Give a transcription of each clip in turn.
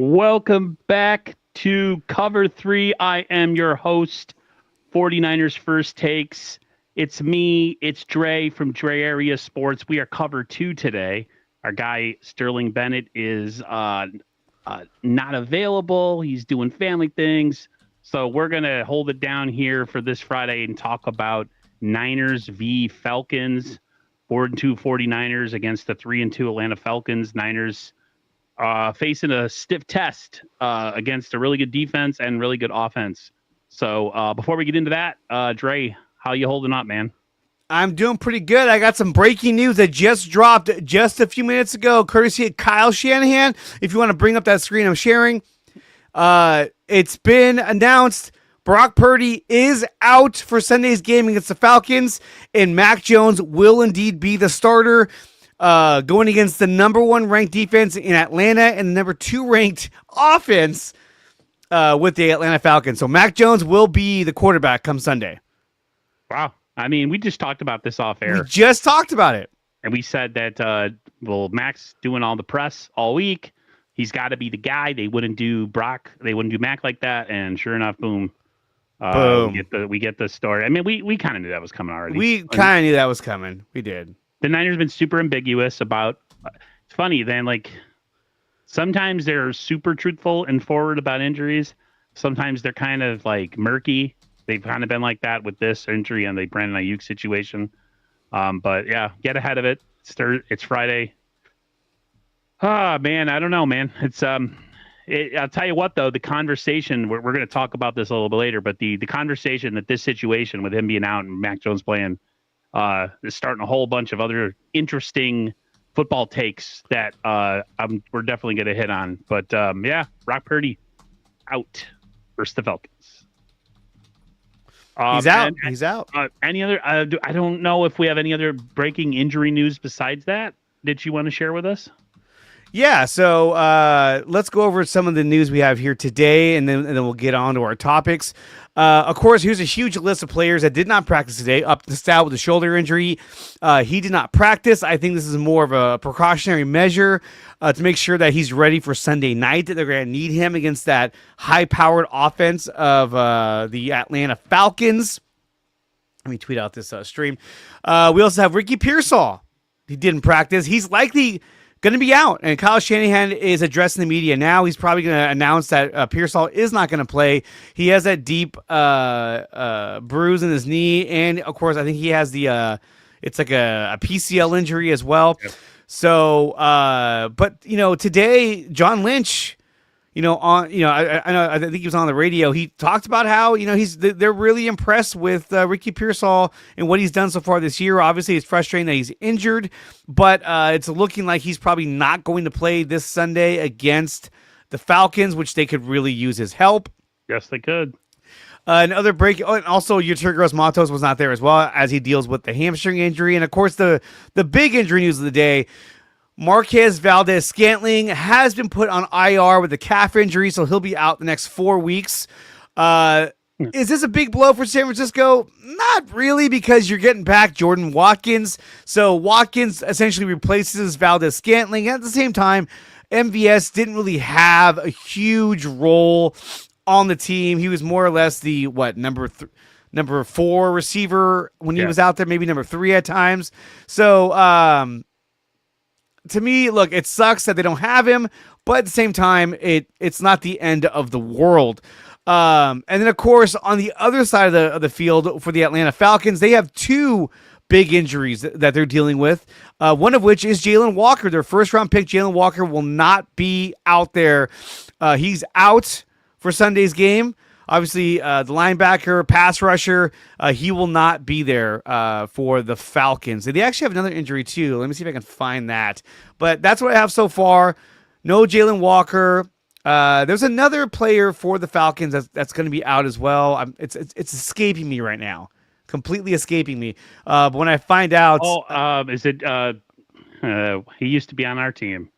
Welcome back to Cover 3. I am your host, 49ers First Takes. It's me, it's Dre from Dre Area Sports. We are Cover 2 today. Our guy, Sterling Bennett, is not available. He's doing family things. So we're going to hold it down here for this Friday and talk about Niners v. Falcons. 4-2 49ers against the 3-2 Atlanta Falcons. Niners facing a stiff test against a really good defense and really good offense. So before we get into that, Dre, how you holding up, man? I'm doing pretty good. I got some breaking news that just dropped just a few minutes ago, courtesy of Kyle Shanahan. If you want to bring up that screen I'm sharing, it's been announced Brock Purdy is out for Sunday's game against the Falcons, and Mac Jones will indeed be the starter. Going against the number 1 ranked defense in Atlanta and the number 2 ranked offense with the Atlanta Falcons. So Mac Jones will be the quarterback come Sunday. Wow. I mean, we just talked about this off air. We just talked about it. And we said that, Mac's doing all the press all week. He's got to be the guy. They wouldn't do Brock. They wouldn't do Mac like that. And sure enough, boom. We get the story. I mean, we kind of knew that was coming already. We kind of knew that was coming. We did. The Niners have been super ambiguous about. It's funny then, like sometimes they're super truthful and forward about injuries. Sometimes they're kind of like murky. They've kind of been like that with this injury and the Brandon Ayuk situation. But yeah, get ahead of it. It's Friday. Ah, man, I don't know, man. It's I'll tell you what though, the conversation we're going to talk about this a little bit later, but the conversation that this situation with him being out and Mac Jones playing. Is starting a whole bunch of other interesting football takes that we're definitely going to hit on. But yeah, Brock Purdy out versus the Falcons. He's out. He's out. Any other? I don't know if we have any other breaking injury news besides that you want to share with us. Yeah, so let's go over some of the news we have here today, and then we'll get on to our topics. Of course, here's a huge list of players that did not practice today. Up to Stout with a shoulder injury. He did not practice. I think this is more of a precautionary measure to make sure that he's ready for Sunday night, that they're going to need him against that high-powered offense of the Atlanta Falcons. Let me tweet out this stream. We also have Ricky Pearsall. He didn't practice. He's likely going to be out, and Kyle Shanahan is addressing the media now. He's probably going to announce that Pearsall is not going to play. He has that deep bruise in his knee, and of course, I think he has the it's like a PCL injury as well. Yep. So, but today John Lynch, I know I think he was on the radio. He talked about how they're really impressed with Ricky Pearsall and what he's done so far this year. Obviously, it's frustrating that he's injured, but it's looking like he's probably not going to play this Sunday against the Falcons, which they could really use his help. Yes, they could. Another break. Oh, and also, Yetur Gross-Matos was not there as well as he deals with the hamstring injury. And of course, the big injury news of the day. Marquez Valdez-Scantling has been put on IR with a calf injury, so he'll be out the next 4 weeks. Is this a big blow for San Francisco? Not really, because you're getting back Jordan Watkins. So Watkins essentially replaces Valdez-Scantling. At the same time, MVS didn't really have a huge role on the team. He was more or less the number 4 receiver when he was out there, maybe number 3 at times. So to me, look, it sucks that they don't have him, but at the same time, it's not the end of the world. And then, of course, on the other side of the field for the Atlanta Falcons, they have 2 big injuries that they're dealing with, one of which is Jalen Walker. Their first-round pick, Jalen Walker, will not be out there. He's out for Sunday's game. Obviously, the linebacker, pass rusher, he will not be there for the Falcons. They actually have another injury, too. Let me see if I can find that. But that's what I have so far. No Jalen Walker. There's another player for the Falcons that's going to be out as well. It's escaping me right now. Completely escaping me. But when I find out... is it... he used to be on our team.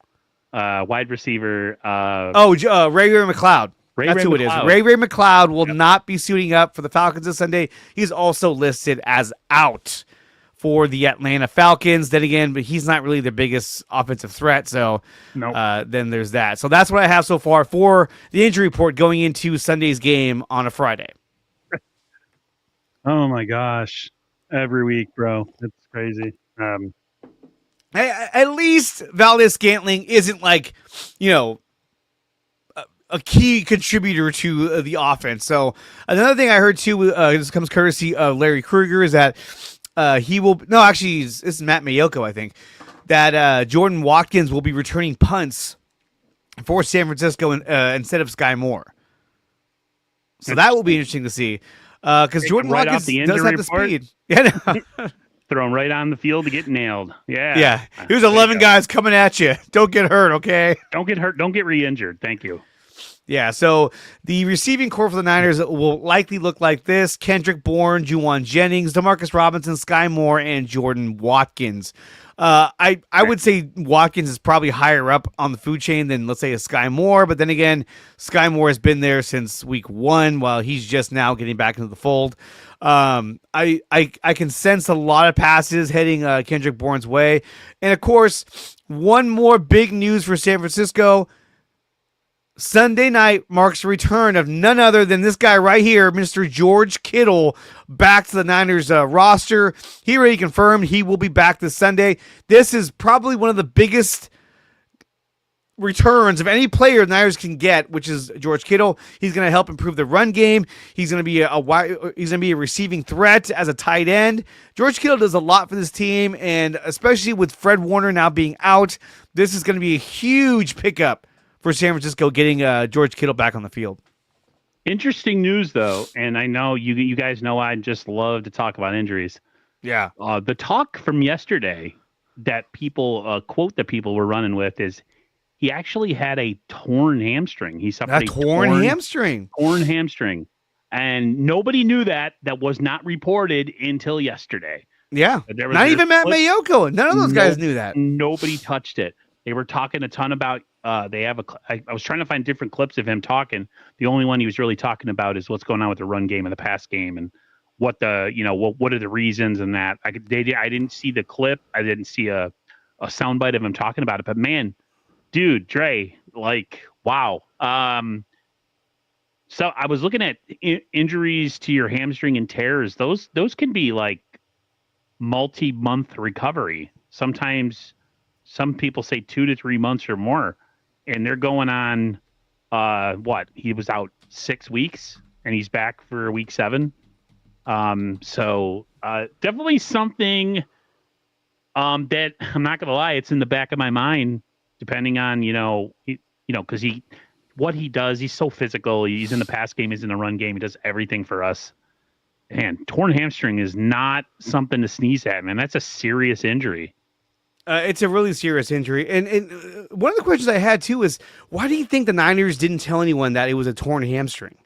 Wide receiver... Ray McLeod. That's who it is. Ray McLeod will not be suiting up for the Falcons this Sunday. He's also listed as out for the Atlanta Falcons. Then again, but he's not really the biggest offensive threat. So Nope. then there's that. So that's what I have so far for the injury report going into Sunday's game on a Friday. Oh my gosh. Every week, bro. It's crazy. At least Valdez-Scantling isn't like, a key contributor to the offense. So another thing I heard too, this comes courtesy of Larry Krueger, is that he will. No, actually, this is Matt Mayoko, I think, that Jordan Watkins will be returning punts for San Francisco instead of Sky Moore. So that will be interesting to see because Jordan Watkins does have the speed. Yeah. Throw him right on the field to get nailed. Yeah. Yeah. Here's 11 guys coming at you. Don't get hurt, okay? Don't get hurt. Don't get re-injured. Thank you. Yeah, so the receiving core for the Niners will likely look like this: Kendrick Bourne, Juwan Jennings, Demarcus Robinson, Sky Moore, and Jordan Watkins. I would say Watkins is probably higher up on the food chain than, let's say, a Sky Moore, but then again, Sky Moore has been there since week 1 while he's just now getting back into the fold. I can sense a lot of passes heading Kendrick Bourne's way. And of course, one more big news for San Francisco. Sunday night marks the return of none other than this guy right here, Mr. George Kittle, back to the Niners roster. He already confirmed he will be back this Sunday. This is probably one of the biggest returns of any player the Niners can get, which is George Kittle. He's going to help improve the run game. He's going to be a receiving threat as a tight end. George Kittle does a lot for this team, and especially with Fred Warner now being out, this is going to be a huge pickup for San Francisco getting George Kittle back on the field. Interesting news, though, and I know you guys know I just love to talk about injuries. Yeah. The talk from yesterday that people quote that people were running with is he actually had a torn hamstring. He suffered a torn hamstring. Torn hamstring, and nobody knew that. That was not reported until yesterday. Yeah. Not even Matt Mayoko. None of those guys knew that. Nobody touched it. They were talking a ton about. I was trying to find different clips of him talking. The only one he was really talking about is what's going on with the run game and the pass game, and what what are the reasons and that. I didn't see the clip. I didn't see a soundbite of him talking about it. But man, dude, Dre, like, wow. So I was looking at injuries to your hamstring and tears. Those can be like multi-month recovery. Sometimes some people say 2 to 3 months or more. And they're going on, he was out 6 weeks, and he's back for week 7. So definitely something that I'm not going to lie, it's in the back of my mind, depending on, because what he does, he's so physical. He's in the pass game, he's in the run game. He does everything for us. And torn hamstring is not something to sneeze at, man. That's a serious injury. It's a really serious injury. And one of the questions I had, too, is why do you think the Niners didn't tell anyone that it was a torn hamstring?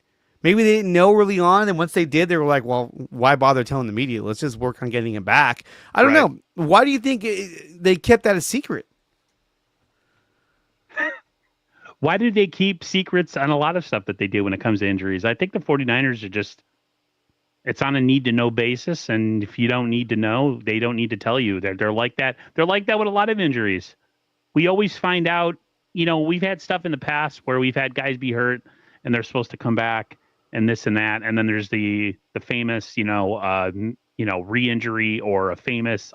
Maybe they didn't know early on, and once they did, they were like, well, why bother telling the media? Let's just work on getting him back. I don't know. Why do you think they kept that a secret? Why do they keep secrets on a lot of stuff that they do when it comes to injuries? I think the 49ers are just... It's on a need-to-know basis, and if you don't need to know, they don't need to tell you. They're like that. They're like that with a lot of injuries. We always find out. We've had stuff in the past where we've had guys be hurt, and they're supposed to come back, and this and that. And then there's the famous, re-injury or a famous.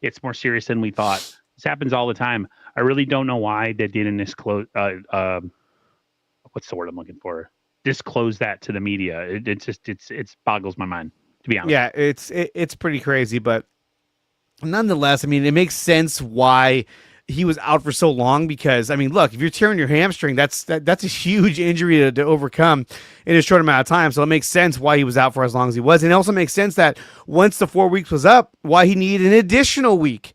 It's more serious than we thought. This happens all the time. I really don't know why they didn't disclose. What's the word I'm looking for? Disclose that to the media. It boggles my mind, to be honest. Yeah, it's pretty crazy, but nonetheless, I mean, it makes sense why he was out for so long, because I mean, look, if you're tearing your hamstring, that's a huge injury to overcome in a short amount of time. So it makes sense why he was out for as long as he was. And it also makes sense that once the 4 weeks was up, why he needed an additional week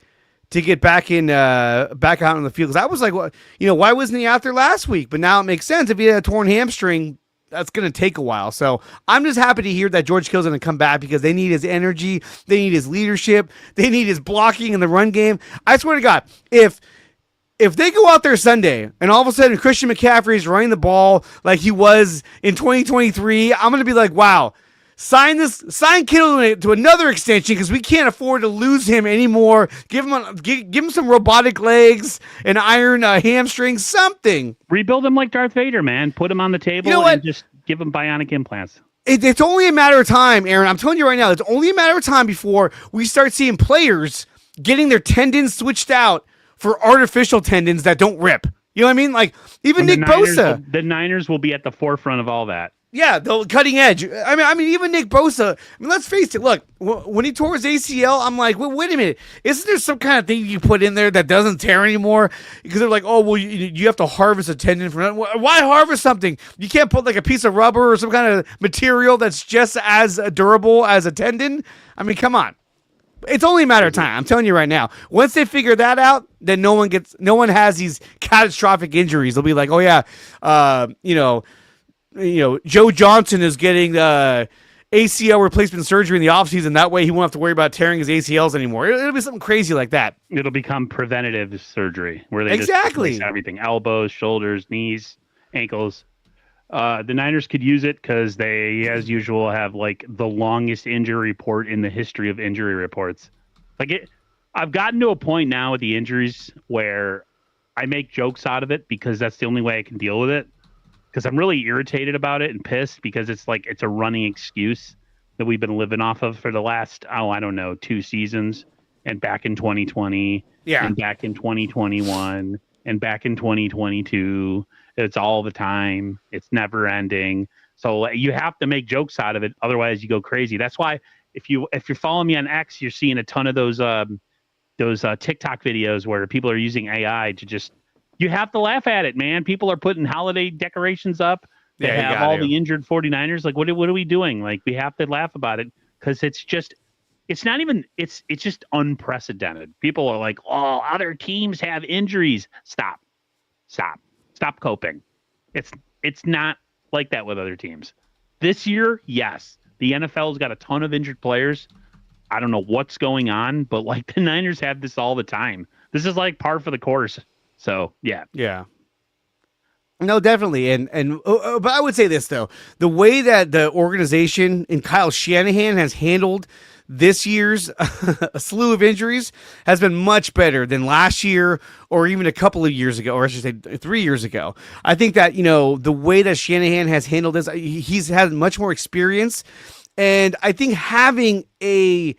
to get back out on the field. Because I was like, well, why wasn't he out there last week? But now it makes sense. If he had a torn hamstring, that's going to take a while. So I'm just happy to hear that George Kittle's going to come back, because they need his energy. They need his leadership. They need his blocking in the run game. I swear to God, if they go out there Sunday and all of a sudden Christian McCaffrey is running the ball like he was in 2023, I'm going to be like, wow, Sign Kittle to another extension because we can't afford to lose him anymore. Give him some robotic legs, an iron hamstring, something. Rebuild him like Darth Vader, man. Put him on the table and just give him bionic implants. It's only a matter of time, Aaron. I'm telling you right now, it's only a matter of time before we start seeing players getting their tendons switched out for artificial tendons that don't rip. You know what I mean? Like, even Nick Bosa. The Niners will be at the forefront of all that. Yeah, the cutting edge. I mean, even Nick Bosa. I mean, let's face it. Look, when he tore his ACL, I'm like, well, wait a minute. Isn't there some kind of thing you put in there that doesn't tear anymore? Because they're like, oh, well, you have to harvest a tendon from that. Why harvest something? You can't put like a piece of rubber or some kind of material that's just as durable as a tendon. I mean, come on. It's only a matter of time. I'm telling you right now. Once they figure that out, then no one has these catastrophic injuries. They'll be like, oh yeah, Joe Johnson is getting ACL replacement surgery in the offseason. That way he won't have to worry about tearing his ACLs anymore. It'll be something crazy like that. It'll become preventative surgery where they just replace everything: elbows, shoulders, knees, ankles. The Niners could use it because they, as usual, have like the longest injury report in the history of injury reports. I've gotten to a point now with the injuries where I make jokes out of it because that's the only way I can deal with it. Because I'm really irritated about it and pissed because it's like it's a running excuse that we've been living off of for the last, 2 seasons, and back in 2020, and back in 2021, and back in 2022. It's all the time. It's never ending. So you have to make jokes out of it. Otherwise, you go crazy. That's why if you're following me on X, you're seeing a ton of those TikTok videos where people are using AI to just. You have to laugh at it, man. People are putting holiday decorations up. They have all the injured 49ers. Like, what are we doing? Like, we have to laugh about it because it's just unprecedented. People are like, oh, other teams have injuries. Stop coping. It's not like that with other teams. This year, yes, the NFL's got a ton of injured players. I don't know what's going on, but like the Niners have this all the time. This is like par for the course. So, yeah. No, definitely. But I would say this, though. The way that the organization and Kyle Shanahan has handled this year's a slew of injuries has been much better than last year or even a couple of years ago, or I should say 3 years ago. I think that, the way that Shanahan has handled this, he's had much more experience. And I think having a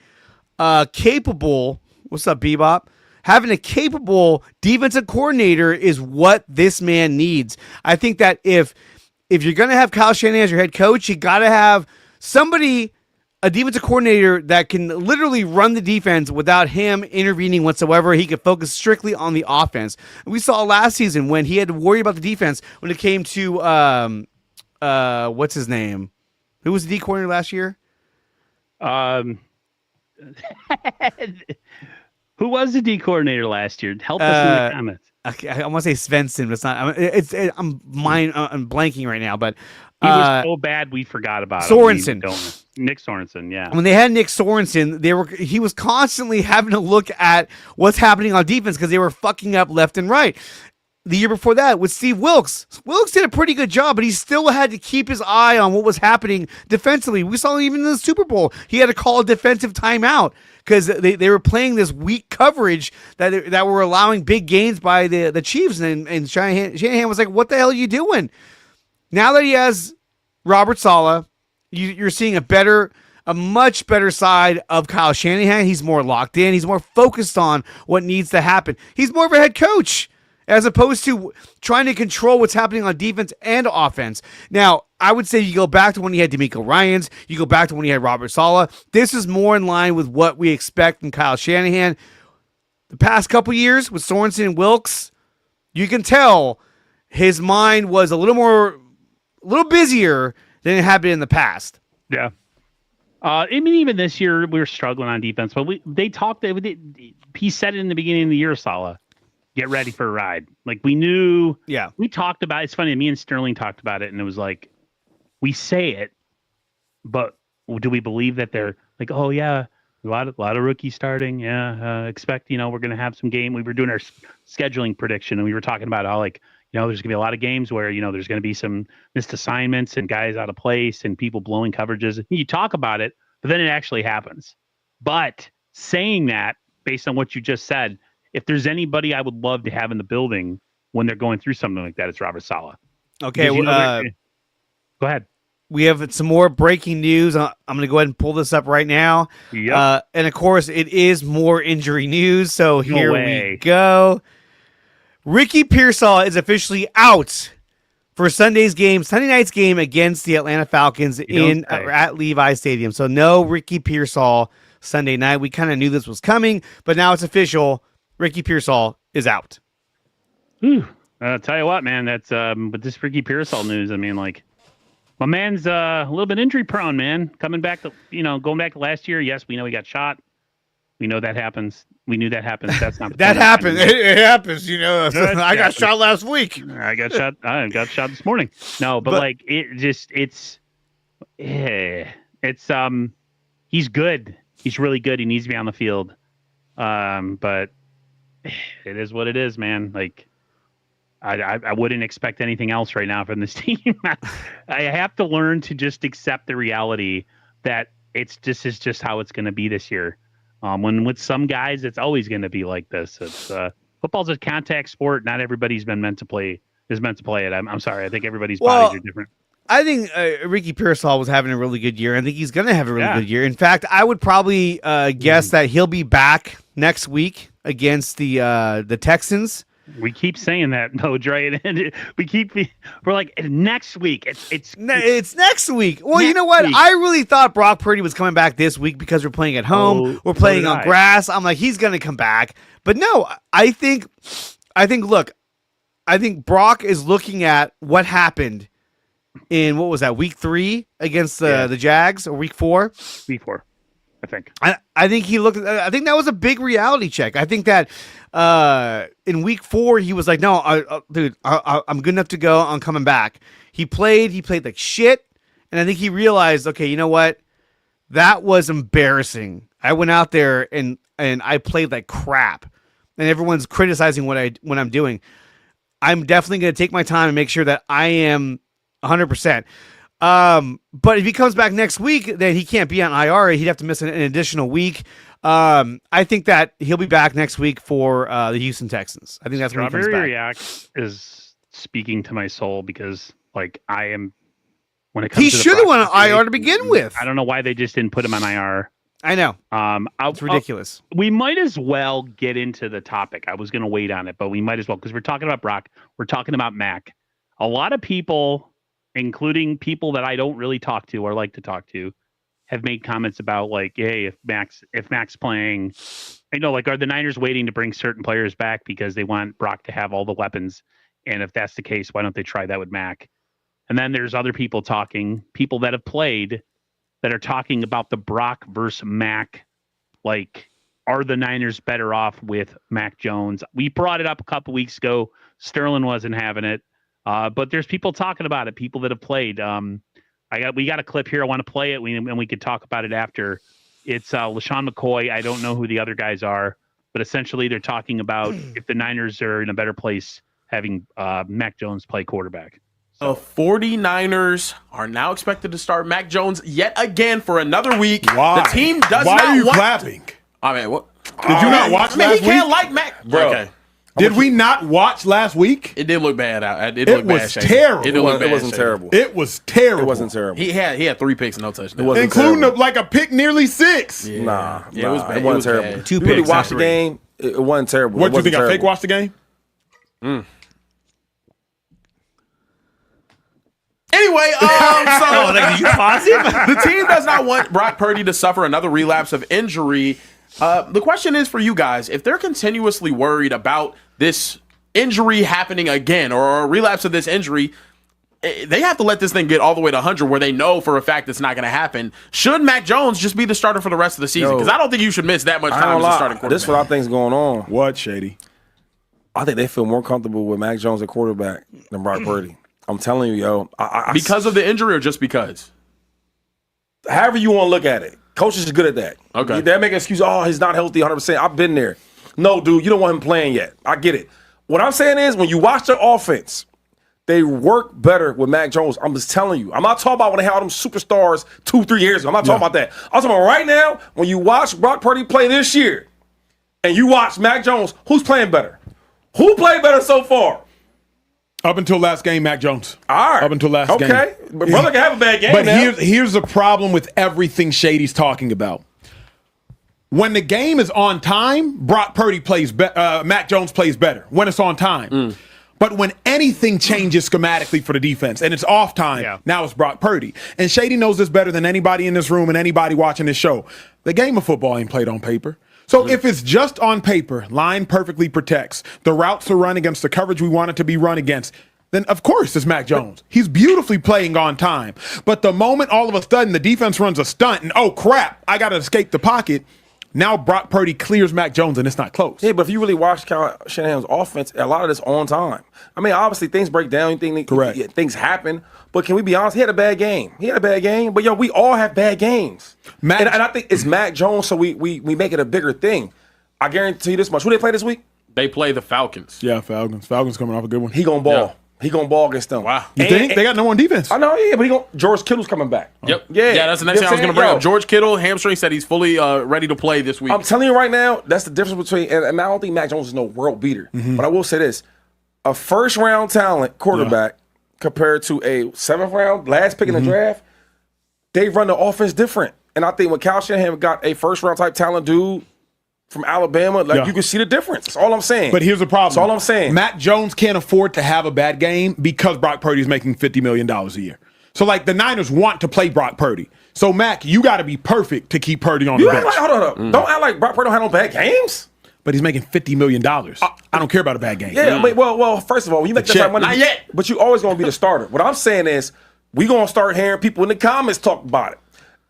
capable, what's up, Bebop? Having a capable defensive coordinator is what this man needs. I think that if you're going to have Kyle Shanahan as your head coach, you got to have somebody, a defensive coordinator that can literally run the defense without him intervening whatsoever. He could focus strictly on the offense. We saw last season when he had to worry about the defense when it came to what's his name? Who was the D coordinator last year? Who was the D coordinator last year? Help us in the comments. I want to say Svensson, but it's not. I'm blanking right now, but he was so bad we forgot about Sorensen. Nick Sorensen, yeah. When they had Nick Sorensen, he was constantly having to look at what's happening on defense because they were fucking up left and right. The year before that with Steve Wilkes. Wilkes did a pretty good job, but he still had to keep his eye on what was happening defensively. We saw even in the Super Bowl, he had to call a defensive timeout because they were playing this weak coverage that were allowing big gains by the Chiefs. And Shanahan was like, what the hell are you doing? Now that he has Robert Saleh, you're seeing a much better side of Kyle Shanahan. He's more locked in. He's more focused on what needs to happen. He's more of a head coach, as opposed to trying to control what's happening on defense and offense. Now, I would say you go back to when you had DeMeco Ryans, you go back to when you had Robert Saleh. This is more in line with what we expect from Kyle Shanahan. The past couple years with Sorensen and Wilkes, you can tell his mind was a little busier than it had been in the past. Yeah. I mean, even this year we were struggling on defense, but he said it in the beginning of the year, Saleh. Get ready for a ride. Like we knew, we talked about, it's funny, me and Sterling talked about it and it was like, we say it, but do we believe that they're like, oh yeah, a lot of rookies starting. Yeah. Expect, we're going to have some game. We were doing our scheduling prediction and we were talking about how There's going to be a lot of games where, there's going to be some missed assignments and guys out of place and people blowing coverages. You talk about it, but then it actually happens. But saying that, based on what you just said, if there's anybody I would love to have in the building when they're going through something like that, it's Robert Saleh. Okay. Go ahead. We have some more breaking news. I'm going to go ahead and pull this up right now. Yep. And of course, it is more injury news. So here we go. Ricky Pearsall is officially out for Sunday night's game against the Atlanta Falcons at Levi Stadium. So no Ricky Pearsall Sunday night. We kind of knew this was coming, but now it's official. Ricky Pearsall is out. I'll tell you what, man, that's with this Ricky Pearsall news, I mean, like, my man's a little bit injury prone, man. Coming back to, going back to last year. Yes, we know he got shot. We know that happens. We knew that happens. That's not that happened. It happens, I got shot last week. I got shot this morning. No, but like he's good. He's really good. He needs to be on the field. But it is what it is, man. Like, I wouldn't expect anything else right now from this team. I have to learn to just accept the reality that is just how it's going to be this year. When with some guys, it's always going to be like this. It's football's a contact sport. Not everybody's meant to play it. I'm sorry. I think everybody's bodies are different. I think Ricky Pearsall was having a really good year. I think he's going to have a really good year. In fact, I would probably guess that he'll be back next week against the Texans. We keep saying that, no, Dre, and we're like next week. It's next week. Well, you know what? I really thought Brock Purdy was coming back this week because we're playing at home. We're playing on grass. I'm like, he's gonna come back, but no. I think Brock is looking at what happened in week 3 against the Jags, or week 4. Week 4. I think. I think he looked. I think that was a big reality check. I think that in week 4 he was like, "No, dude, I'm good enough to go. I'm coming back." He played like shit, and I think he realized, okay, you know what? That was embarrassing. I went out there and I played like crap, and everyone's criticizing what I'm doing. I'm definitely going to take my time and make sure that I am 100%. But if he comes back next week, then he can't be on IR. He'd have to miss an additional week. I think that he'll be back next week for the Houston Texans. I think that's when he comes back. Strawberry React is speaking to my soul because, like, I am. When it comes, he should have went on IR to begin with. I don't know why they just didn't put him on IR. I know. It's ridiculous. We might as well get into the topic. I was going to wait on it, but we might as well because we're talking about Brock. We're talking about Mac. A lot of people, including people that I don't really talk to or like to talk to, have made comments about, like, hey, if Mac's playing, like, are the Niners waiting to bring certain players back because they want Brock to have all the weapons? And if that's the case, why don't they try that with Mac? And then there's other people that have played that are talking about the Brock versus Mac. Like, are the Niners better off with Mac Jones? We brought it up a couple weeks ago. Sterling wasn't having it. But there's people talking about it, people that have played. We got a clip here. I want to play it, and we could talk about it after. It's LaShawn McCoy. I don't know who the other guys are, but essentially they're talking about if the Niners are in a better place having Mac Jones play quarterback. The 49ers are now expected to start Mac Jones yet again for another week. Why? The team does Why not are you want... clapping? I mean, what? Did you not watch last week? He can't like Mac. Bro. Okay. Did we not watch last week? It did look bad out. It was terrible. It wasn't terrible. It was terrible. It wasn't terrible. He had 3 picks and no touchdowns. Including a pick nearly 6. Yeah. Nah, it was bad. It wasn't terrible. Bad. 2 Really picks. watched the game. It wasn't terrible. What do you think? I fake watched the game? Anyway, Did you pause him? the team does not want Brock Purdy to suffer another relapse of injury. The question is for you guys, if they're continuously worried about this injury happening again or a relapse of this injury, they have to let this thing get all the way to 100 where they know for a fact it's not going to happen. Should Mac Jones just be the starter for the rest of the season? Because I don't think you should miss that much time as a starting quarterback. This is what I think is going on. What, Shady? I think they feel more comfortable with Mac Jones at quarterback than Brock Purdy. I'm telling you, yo. Because of the injury or just because? However you want to look at it. Coaches is good at that. Okay. They're making excuses. Oh, he's not healthy 100%. I've been there. No, dude, you don't want him playing yet. I get it. What I'm saying is, when you watch their offense, they work better with Mac Jones. I'm just telling you. I'm not talking about when they had them superstars 2-3 years ago. I'm not talking about that. I'm talking about right now, when you watch Brock Purdy play this year, and you watch Mac Jones, who's playing better? Who played better so far? Up until last game, Mac Jones. All right. Up until last game. Okay. But brother can have a bad game But now. here's the problem with everything Shady's talking about. When the game is on time, Brock Purdy plays Mac Jones plays better when it's on time. But when anything changes schematically for the defense and it's off time, now it's Brock Purdy. And Shady knows this better than anybody in this room and anybody watching this show. The game of football ain't played on paper. So if it's just on paper, line perfectly protects, the routes are run against the coverage we want it to be run against, then of course it's Mac Jones. He's beautifully playing on time. But the moment all of a sudden the defense runs a stunt and, oh crap, I got to escape the pocket, now Brock Purdy clears Mac Jones and it's not close. Yeah, but if you really watch Kyle Shanahan's offense, a lot of this on time. I mean, obviously things break down, Correct. things happen. But can we be honest? He had a bad game. But yo, we all have bad games. And I think it's Mac Jones, so we make it a bigger thing. I guarantee you this much. Who they play this week? They play the Falcons. Yeah, Falcons. Falcons coming off a good one. He gonna ball. Yeah. He gonna ball against them. Wow. You think? They got no one defense. I know, but George Kittle's coming back. Yep. Yeah. That's the next thing I was going to bring up. George Kittle, hamstring, said he's fully ready to play this week. I'm telling you right now, that's the difference between, and I don't think Mac Jones is no world beater, but I will say this. A first-round talent quarterback compared to a seventh-round, last pick in the draft, they run the offense different. And I think when Kyle Shanahan got a first-round type talent dude from Alabama, you can see the difference. That's all I'm saying. But here's the problem. That's all I'm saying. Mac Jones can't afford to have a bad game because Brock Purdy's making $50 million a year. So, the Niners want to play Brock Purdy. So, Mac, you got to be perfect to keep Purdy on the bench. Hold on. Don't act like Brock Purdy don't have no bad games. But he's making $50 million. I don't care about a bad game. Yeah, but well, first of all, when you make that check. type of money, Not yet. But you always gonna be the starter. What I'm saying is, we gonna start hearing people in the comments talk about it.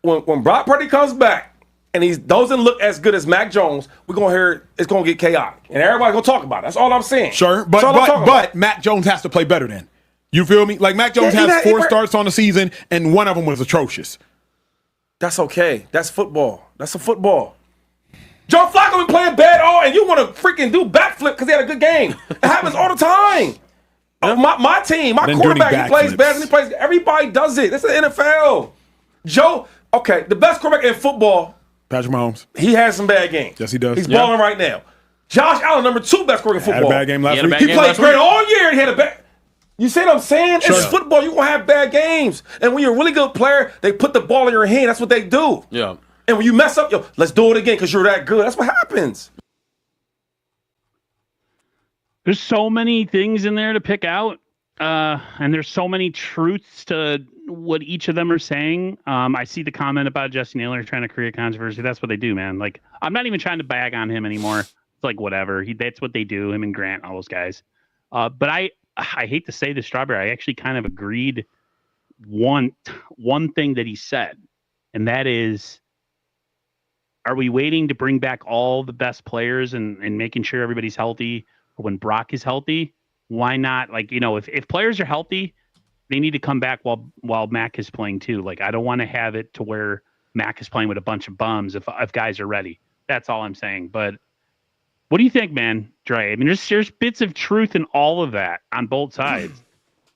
When Brock Purdy comes back and he doesn't look as good as Mac Jones, we're gonna hear it's gonna get chaotic, and everybody's gonna talk about it. That's all I'm saying. Sure, but Mac Jones has to play better then. You feel me? Mac Jones has 4 starts on the season, and one of them was atrocious. That's okay. That's football. That's a football. Joe Flacco been playing bad and you want to freaking do backflip because he had a good game. It happens all the time. My team, my quarterback, he plays bad and he plays. Everybody does it. That's the NFL. Joe, the best quarterback in football, Patrick Mahomes. He has some bad games. Yes, he does. He's balling right now. Josh Allen, number 2 best quarterback in football. Had a bad game last week. He played great all year and he had a bad. You see what I'm saying? Sure. It's football. You're going to have bad games. And when you're a really good player, they put the ball in your hand. That's what they do. Yeah. And when you mess up, let's do it again because you're that good. That's what happens. There's so many things in there to pick out. And there's so many truths to what each of them are saying. I see the comment about Jesse Naylor trying to create controversy. That's what they do, man. I'm not even trying to bag on him anymore. It's whatever. That's what they do, him and Grant, all those guys. But I hate to say this, Strawberry, I actually kind of agreed one thing that he said, and that is, are we waiting to bring back all the best players and making sure everybody's healthy when Brock is healthy? Why not? If players are healthy, they need to come back while Mac is playing too. I don't want to have it to where Mac is playing with a bunch of bums if guys are ready. That's all I'm saying. But what do you think, man, Dre? I mean, there's bits of truth in all of that on both sides.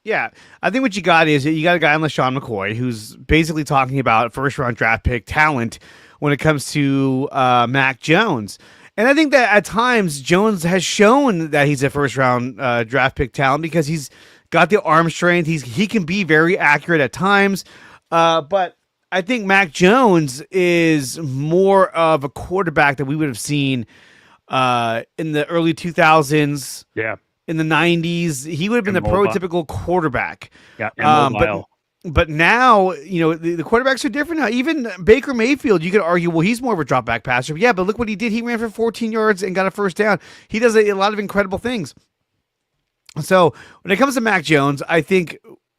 Yeah, I think what you got is you got a guy like Sean McCoy who's basically talking about first-round draft pick talent when it comes to Mac Jones. And I think that at times Jones has shown that he's a first-round draft pick talent because he's got the arm strength. He can be very accurate at times. But I think Mac Jones is more of a quarterback that we would have seen in the early 2000s. Yeah. In the 90s, he would have been the prototypical quarterback. Yeah, and mobile. But now, the quarterbacks are different now. Even Baker Mayfield, you could argue, well, he's more of a drop back passer. Yeah, but look what he did. He ran for 14 yards and got a first down. He does a lot of incredible things. So when it comes to Mac Jones, I think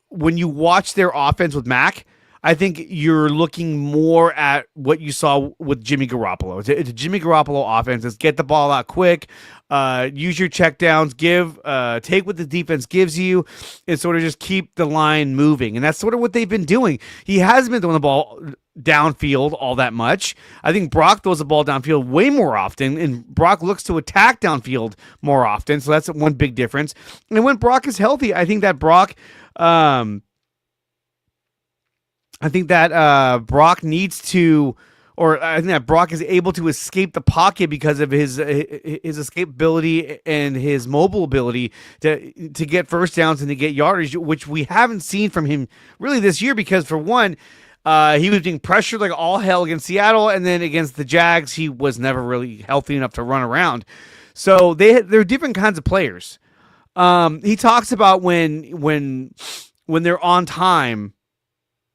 when you watch their offense with Mac, I think you're looking more at what you saw with Jimmy Garoppolo. It's a Jimmy Garoppolo offense. It's get the ball out quick, use your checkdowns, take what the defense gives you, and sort of just keep the line moving. And that's sort of what they've been doing. He hasn't been throwing the ball downfield all that much. I think Brock throws the ball downfield way more often, and Brock looks to attack downfield more often. So that's one big difference. And when Brock is healthy, I think that Brock needs to, or I think that Brock is able to escape the pocket because of his escapability and his mobile ability to get first downs and to get yardage, which we haven't seen from him really this year. Because for one, he was being pressured like all hell against Seattle, and then against the Jags, he was never really healthy enough to run around. So they're different kinds of players. He talks about when they're on time,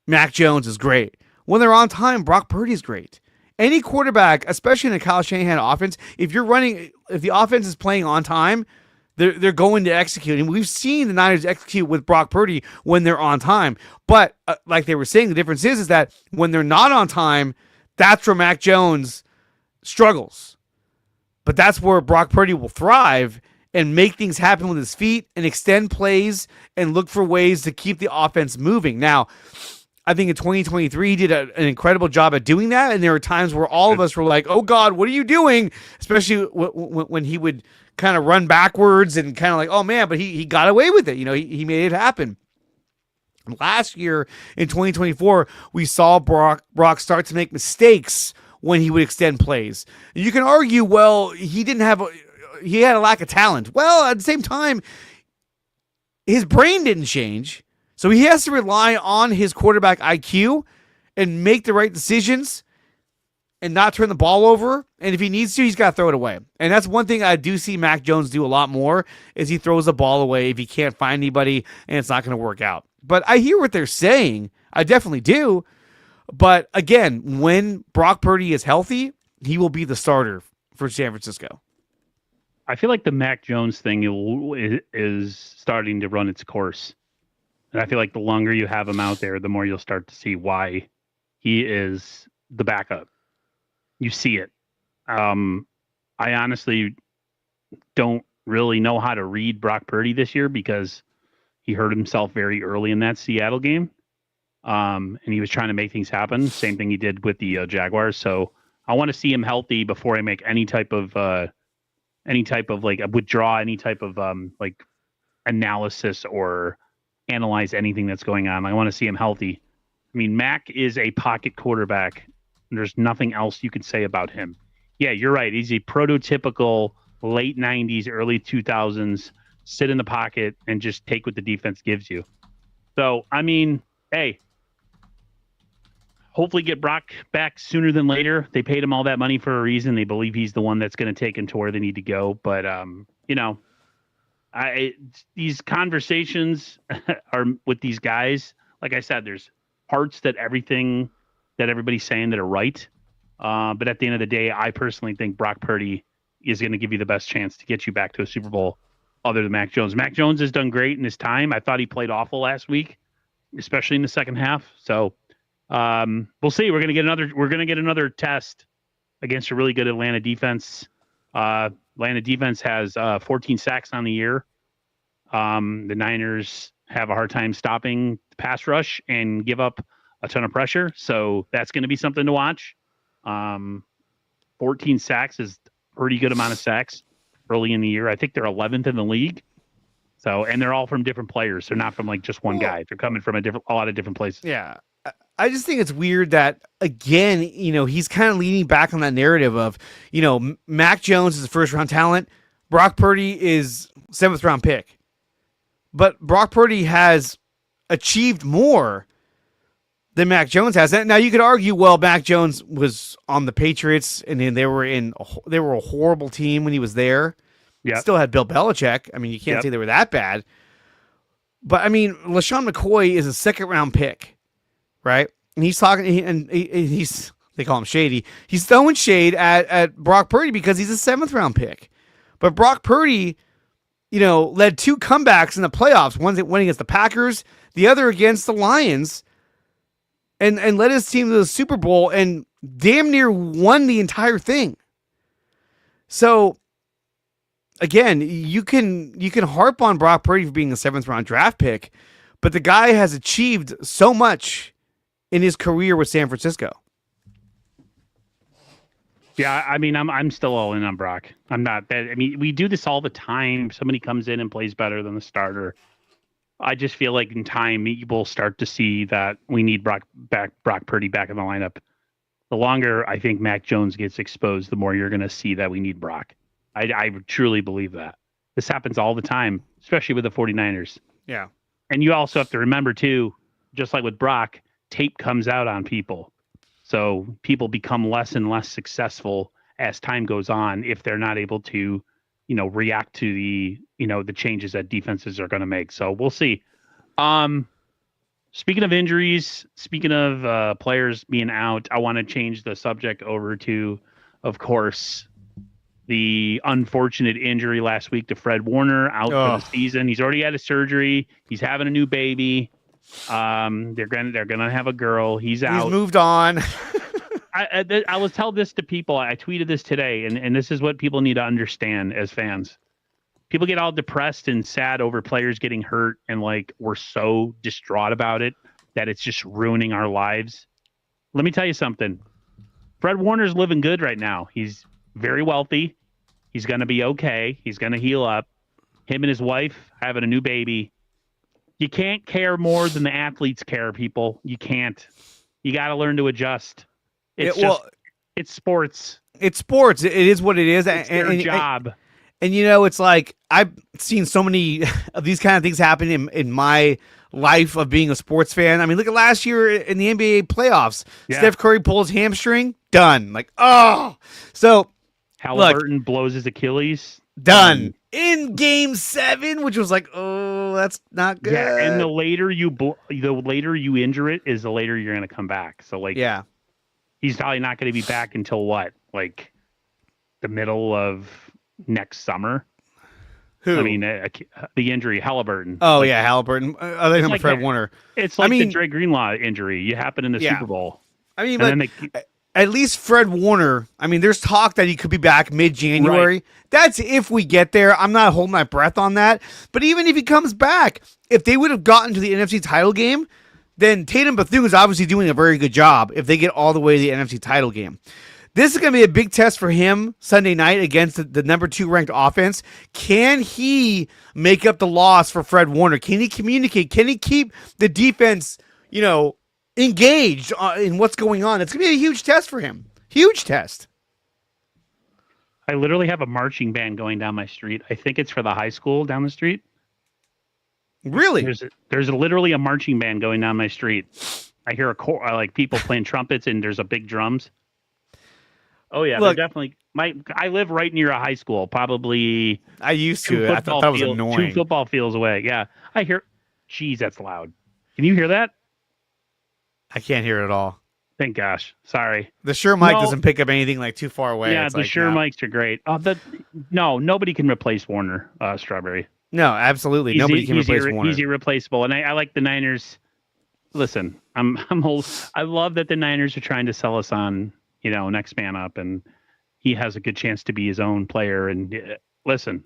Mac Jones is great. When they're on time, Brock Purdy is great. Any quarterback, especially in a Kyle Shanahan offense, if the offense is playing on time, they're going to execute. And we've seen the Niners execute with Brock Purdy when they're on time. But like they were saying, the difference is that when they're not on time, that's where Mac Jones struggles. But that's where Brock Purdy will thrive and make things happen with his feet and extend plays and look for ways to keep the offense moving. Now, I think in 2023, he did an incredible job at doing that. And there were times where all of us were like, oh, God, what are you doing? Especially when he would kind of run backwards and kind of like, oh, man, but he got away with it. He made it happen. Last year in 2024, we saw Brock start to make mistakes when he would extend plays. And you can argue, well, he had a lack of talent. Well, at the same time, his brain didn't change. So he has to rely on his quarterback IQ and make the right decisions and not turn the ball over. And if he needs to, he's got to throw it away. And that's one thing I do see Mac Jones do a lot more, is he throws the ball away if he can't find anybody and it's not going to work out. But I hear what they're saying. I definitely do. But again, when Brock Purdy is healthy, he will be the starter for San Francisco. I feel like the Mac Jones thing is starting to run its course. And I feel like the longer you have him out there, the more you'll start to see why he is the backup. You see it. I honestly don't really know how to read Brock Purdy this year because he hurt himself very early in that Seattle game. And he was trying to make things happen. Same thing he did with the Jaguars. So I want to see him healthy before I make any type of like withdraw any type of like analysis or analyze anything that's going on. I want to see him healthy. I mean, Mac is a pocket quarterback. And there's nothing else you can say about him. Yeah, you're right. He's a prototypical late 90s, early 2000s, sit in the pocket and just take what the defense gives you. So, I mean, hey, hopefully get Brock back sooner than later. They paid him all that money for a reason. They believe he's the one that's going to take him to where they need to go. But, these conversations are with these guys. Like I said, there's parts that everybody's saying that are right. But at the end of the day, I personally think Brock Purdy is going to give you the best chance to get you back to a Super Bowl other than Mac Jones. Mac Jones has done great in his time. I thought he played awful last week, especially in the second half. So we'll see. We're going to get another test against a really good Atlanta defense. Atlanta defense has 14 sacks on the year. The Niners have a hard time stopping the pass rush and give up a ton of pressure. So that's going to be something to watch. 14 sacks is a pretty good amount of sacks early in the year. I think they're 11th in the league. So, and they're all from different players. They're not from like just one guy. They're coming from a lot of different places. Yeah. I just think it's weird that, again, he's kind of leaning back on that narrative of, Mac Jones is a first-round talent. Brock Purdy is 7th-round pick. But Brock Purdy has achieved more than Mac Jones has. Now, you could argue, well, Mac Jones was on the Patriots, and then they were a horrible team when he was there. Yeah. Still had Bill Belichick. I mean, you can't say they were that bad. But, I mean, LaShawn McCoy is a 2nd-round pick. Right, and he's talking, they call him shady. He's throwing shade at Brock Purdy because he's a 7th-round pick. But Brock Purdy, led 2 comebacks in the playoffs. One against the Packers, the other against the Lions, and led his team to the Super Bowl and damn near won the entire thing. So, again, you can harp on Brock Purdy for being a 7th-round draft pick, but the guy has achieved so much in his career with San Francisco. Yeah, I mean, I'm still all in on Brock. I'm not that. I mean, we do this all the time. Somebody comes in and plays better than the starter. I just feel like in time we'll start to see that we need Brock Purdy back in the lineup. The longer I think Mac Jones gets exposed, the more you're going to see that we need Brock. I truly believe that. This happens all the time, especially with the 49ers. Yeah. And you also have to remember, too, just like with Brock, tape comes out on people. So people become less and less successful as time goes on if they're not able to, react to the changes that defenses are going to make. So we'll see. Speaking of injuries, speaking of players being out, I want to change the subject over to, of course, the unfortunate injury last week to Fred Warner out for the season. He's already had a surgery. He's having a new baby. They're gonna have a girl. He's out. He's moved on. I will tell this to people. I tweeted this today, and this is what people need to understand as fans. People get all depressed and sad over players getting hurt, and like we're so distraught about it that it's just ruining our lives. Let me tell you something. Fred Warner's living good right now. He's very wealthy. He's going to be okay. He's going to heal up. Him and his wife having a new baby. You can't care more than the athletes care, people. You can't. You got to learn to adjust. It's it's sports. It's sports. It is what it is. It's their job. And it's like I've seen so many of these kind of things happen in my life of being a sports fan. I mean, look at last year in the NBA playoffs. Yeah. Steph Curry pulls hamstring. Done. Like, oh. So Halliburton blows his Achilles. Done. In game 7, which was like, oh, that's not good. Yeah, and the later you injure it is the later you're going to come back. So like, yeah, he's probably not going to be back until what, like the middle of next summer. Who? I mean, the injury, Halliburton. Oh yeah, Halliburton. Other than Fred Warner. It's like the Dre Greenlaw injury. You happen in the Super Bowl. I mean, but at least Fred Warner, I mean, there's talk that he could be back mid-January. Right. That's if we get there. I'm not holding my breath on that. But even if he comes back, if they would have gotten to the NFC title game, then Tatum Bethune is obviously doing a very good job if they get all the way to the NFC title game. This is going to be a big test for him Sunday night against the number 2 ranked offense. Can he make up the loss for Fred Warner? Can he communicate? Can he keep the defense, engaged in what's going on? It's going to be a huge test for him. Huge test. I literally have a marching band going down my street. I think it's for the high school down the street. Really? There's literally a marching band going down my street. I hear like people playing trumpets, and there's a big drums. Oh yeah, look, they're definitely. I live right near a high school. Probably. I used to. I thought that was annoying. 2 football fields away. Yeah, I hear. Geez, that's loud. Can you hear that? I can't hear it at all. Thank gosh. Sorry. The Shure mic doesn't pick up anything like too far away. Yeah, the Shure mics are great. Nobody can replace Warner Strawberry. No, absolutely. Nobody can replace Warner. He's irreplaceable. And I like the Niners. Listen, I'm old. I love that the Niners are trying to sell us on, next man up, and he has a good chance to be his own player. And listen,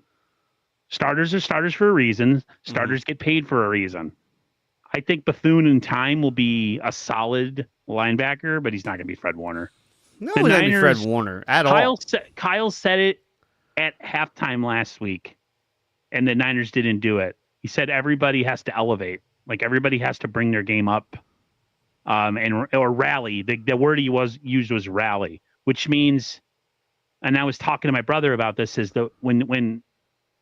starters are starters for a reason. Starters get paid for a reason. I think Bethune in time will be a solid linebacker, but he's not going to be Fred Warner. No, he's not going to be Fred Warner at all. Kyle said it at halftime last week, and the Niners didn't do it. He said everybody has to elevate. Like, everybody has to bring their game up or rally. The word he used was rally, which means, and I was talking to my brother about this, is that when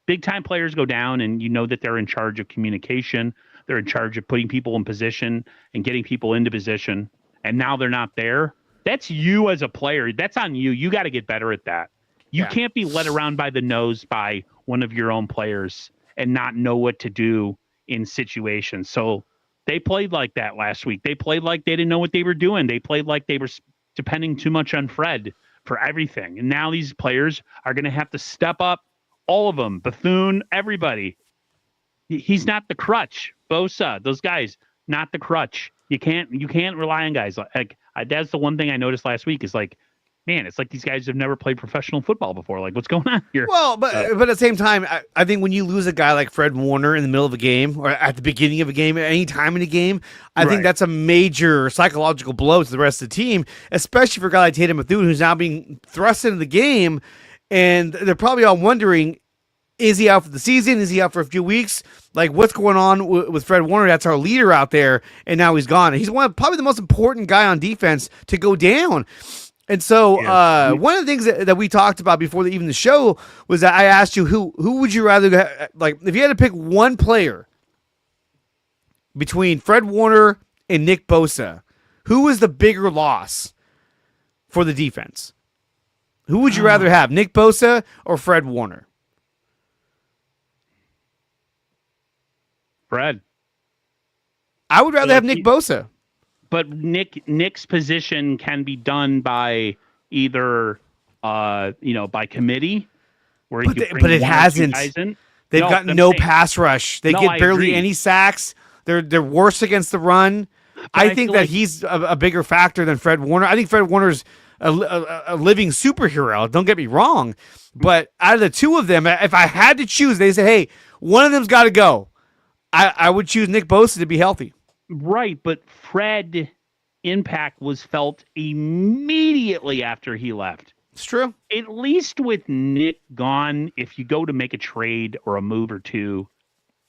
big-time players go down and that they're in charge of communication, they're in charge of putting people in position and getting people into position, and now they're not there. That's you as a player. That's on you. You got to get better at that. You can't be led around by the nose by one of your own players and not know what to do in situations. So they played like that last week. They played like they didn't know what they were doing. They played like they were depending too much on Fred for everything. And now these players are going to have to step up, all of them, Bethune, everybody. He's not the crutch. Bosa, those guys, not the crutch. You can't rely on guys like that's the one thing I noticed last week is like man, it's like these guys have never played professional football before. Like, what's going on here? Well, but at the same time, I think when you lose a guy like Fred Warner in the middle of a game or at the beginning of a game, at any time in a game, I think that's a major psychological blow to the rest of the team, especially for a guy like Tatum Bethune, who's now being thrust into the game, and they're probably all wondering, is he out for the season? Is he out for a few weeks? Like, what's going on with Fred Warner? That's our leader out there, and now he's gone. He's probably the most important guy on defense to go down. And so one of the things that we talked about before even the show was that I asked you, who would you rather, like, if you had to pick one player between Fred Warner and Nick Bosa, who was the bigger loss for the defense? Who would you rather have, Nick Bosa or Fred Warner? Fred. I would rather have Nick Bosa. But Nick's position can be done by either, by committee, where he could bring but it one or two hasn't. guys in. They've No, got I'm no saying- pass rush. They No, get I barely agree. any sacks. They're worse against the run. I think feel that like- he's a bigger factor than Fred Warner. I think Fred Warner's a living superhero. Don't get me wrong. But out of the two of them, if I had to choose, they say, hey, one of them's got to go. I would choose Nick Bosa to be healthy. Right, but Fred impact was felt immediately after he left. It's true. At least with Nick gone, if you go to make a trade or a move or two,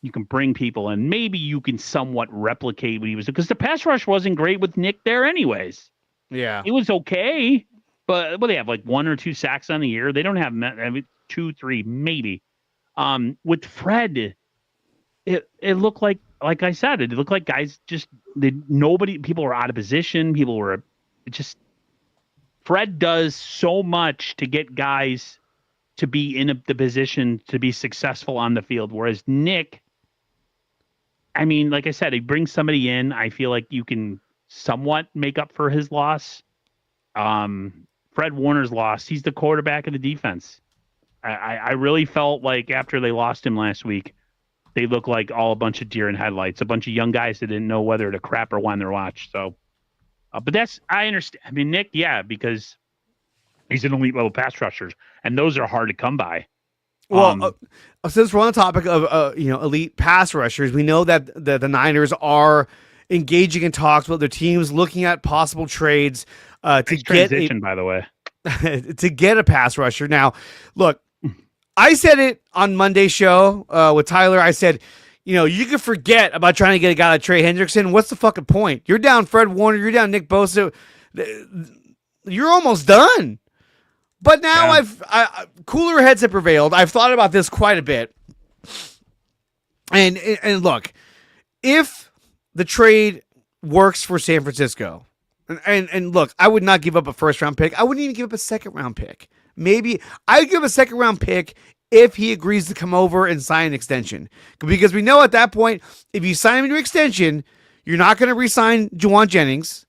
you can bring people in. Maybe you can somewhat replicate what he was, because the pass rush wasn't great with Nick there anyways. Yeah. It was okay, but they have like 1 or 2 sacks on the year. They don't have 2, 3, maybe. With Fred, it looked like I said, it looked like guys just people were out of position. People were just. Fred does so much to get guys to be in the position to be successful on the field, whereas Nick, I mean, like I said, he brings somebody in. I feel like you can somewhat make up for his loss. Fred Warner's loss. He's the quarterback of the defense. I really felt like after they lost him last week, they looked like all a bunch of deer in headlights, a bunch of young guys that didn't know whether to crap or wind their watch. So, but I understand. I mean, Nick, yeah, because he's an elite level pass rushers, and those are hard to come by. Well, since we're on the topic of elite pass rushers, we know that the Niners are engaging in talks with their teams, looking at possible trades to transition, by the way, to get a pass rusher. Now, look, I said it on Monday's show with Tyler. I said, you can forget about trying to get a guy like Trey Hendrickson. What's the fucking point? You're down Fred Warner. You're down Nick Bosa. You're almost done. But now cooler heads have prevailed. I've thought about this quite a bit. And look, if the trade works for San Francisco, and look, I would not give up a first-round pick. I wouldn't even give up a second-round pick. Maybe I'd give a second-round pick if he agrees to come over and sign an extension. Because we know at that point, if you sign him to an extension, you're not going to re-sign Juwan Jennings.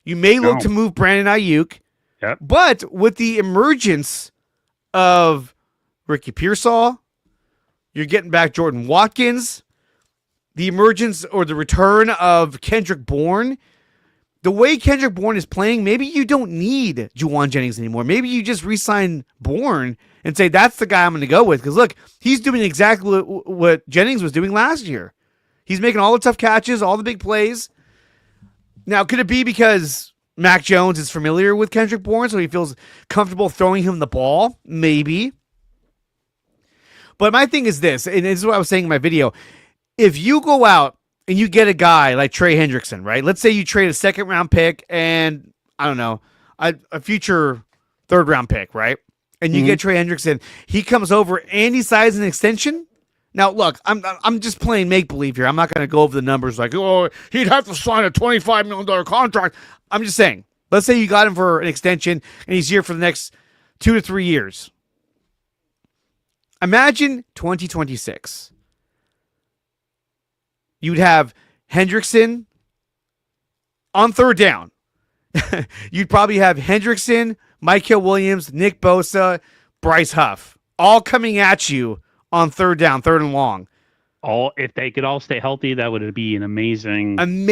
You may look to move Brandon Ayuk. Yep. But with the emergence of Ricky Pearsall, you're getting back Jordan Watkins, the emergence or the return of Kendrick Bourne. The way Kendrick Bourne is playing, maybe you don't need Juwan Jennings anymore. Maybe you just re-sign Bourne and say, that's the guy I'm going to go with. Because look, he's doing exactly what Jennings was doing last year. He's making all the tough catches, all the big plays. Now, could it be because Mac Jones is familiar with Kendrick Bourne, so he feels comfortable throwing him the ball? Maybe. But my thing is this, and this is what I was saying in my video. If you go out and you get a guy like Trey Hendrickson, right? Let's say you trade a second-round pick and, I don't know, a future third-round pick, right? And you get Trey Hendrickson. He comes over and he signs an extension. Now, look, I'm just playing make-believe here. I'm not going to go over the numbers like, oh, he'd have to sign a $25 million contract. I'm just saying, let's say you got him for an extension and he's here for the next 2 to 3 years. Imagine 2026. You'd have Hendrickson on third down. You'd probably have Hendrickson, Micah Williams, Nick Bosa, Bryce Huff, all coming at you on third down, third and long. If they could all stay healthy, that would be an amazing. And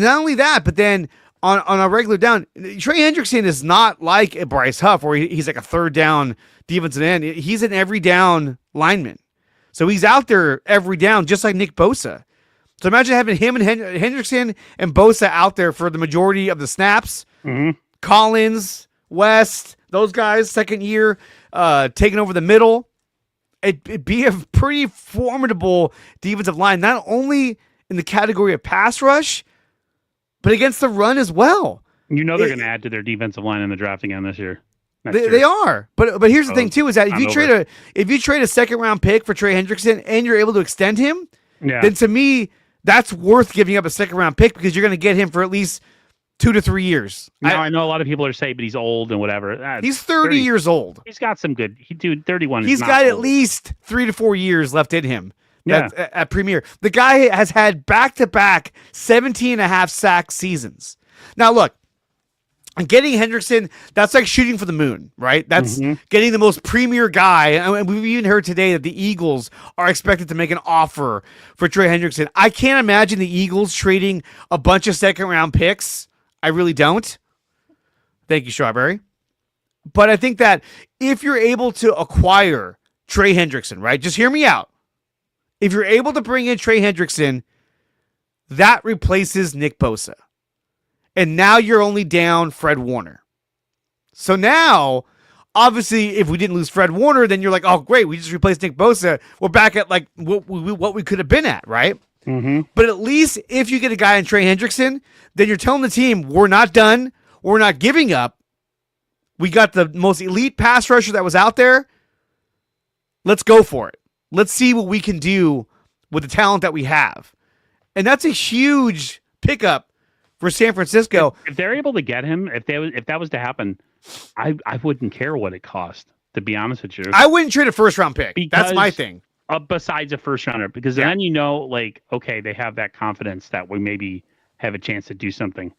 not only that, but then on a regular down. Trey Hendrickson is not like a Bryce Huff where he's like a third down defensive end. He's an every down lineman. So he's out there every down, just like Nick Bosa. So imagine having him and Hendrickson and Bosa out there for the majority of the snaps. Mm-hmm. Collins, West, those guys, second year, taking over the middle. It'd be a pretty formidable defensive line, not only in the category of pass rush, but against the run as well. You know they're going to add to their defensive line in the draft again this year. They are, but here's the thing too: is that if you trade a second round pick for Trey Hendrickson and you're able to extend him, then to me that's worth giving up a second round pick because you're going to get him for at least 2 to 3 years. Now I know a lot of people are saying, but he's old and whatever. He's 30 years old. He's got some good. 31. He's got at least 3 to 4 years left in him. Yeah. At Premier, the guy has had back-to-back 17.5 sack seasons. Now look, getting Hendrickson, that's like shooting for the moon, right? That's getting the most premier guy. And we've even heard today that the Eagles are expected to make an offer for Trey Hendrickson. I can't imagine the Eagles trading a bunch of second-round picks. I really don't. Thank you, Strawberry. But I think that if you're able to acquire Trey Hendrickson, right? Just hear me out. If you're able to bring in Trey Hendrickson, that replaces Nick Bosa. And now you're only down Fred Warner. So now, obviously, if we didn't lose Fred Warner, then you're like, oh, great, we just replaced Nick Bosa. We're back at like what we could have been at, right? Mm-hmm. But at least if you get a guy in Trey Hendrickson, then you're telling the team, we're not done. We're not giving up. We got the most elite pass rusher that was out there. Let's go for it. Let's see what we can do with the talent that we have. And that's a huge pickup for San Francisco. If they're able to get him, if that was to happen, I wouldn't care what it cost, to be honest with you. I wouldn't trade a first-round pick. That's my thing. Besides a first-rounder, because then like, okay, they have that confidence that we maybe have a chance to do something.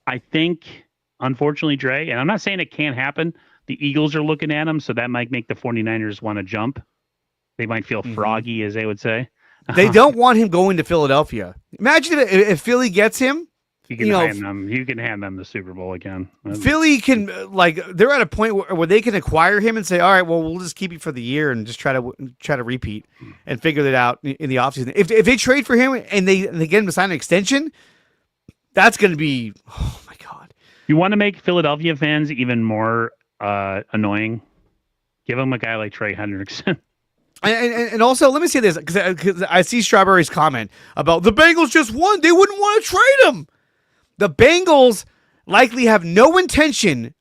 I think, unfortunately, Dre, and I'm not saying it can't happen, the Eagles are looking at him, so that might make the 49ers want to jump. They might feel froggy, as they would say. They don't want him going to Philadelphia. Imagine if Philly gets him. You can hand them the Super Bowl again. Philly can, they're at a point where they can acquire him and say, all right, well, we'll just keep you for the year and just try to repeat and figure that out in the offseason. If they trade for him and they get him to sign an extension, that's going to be, oh my God. You want to make Philadelphia fans even more annoying? Give them a guy like Trey Hendrickson. And also, let me say this, because I see Strawberry's comment about the Bengals just won. They wouldn't want to trade him. The Bengals likely have no intention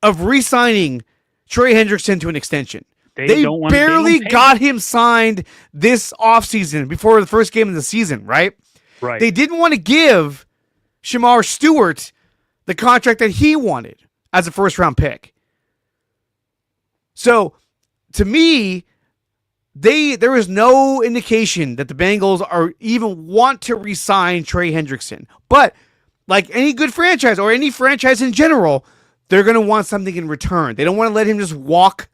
of re-signing Trey Hendrickson to an extension. They barely got him signed this offseason before the first game of the season, right? Right. They didn't want to give Shamar Stewart the contract that he wanted as a first-round pick. So, to me, there is no indication that the Bengals are even want to re-sign Trey Hendrickson. But like any good franchise or any franchise in general, they're going to want something in return. They don't want to let him just walk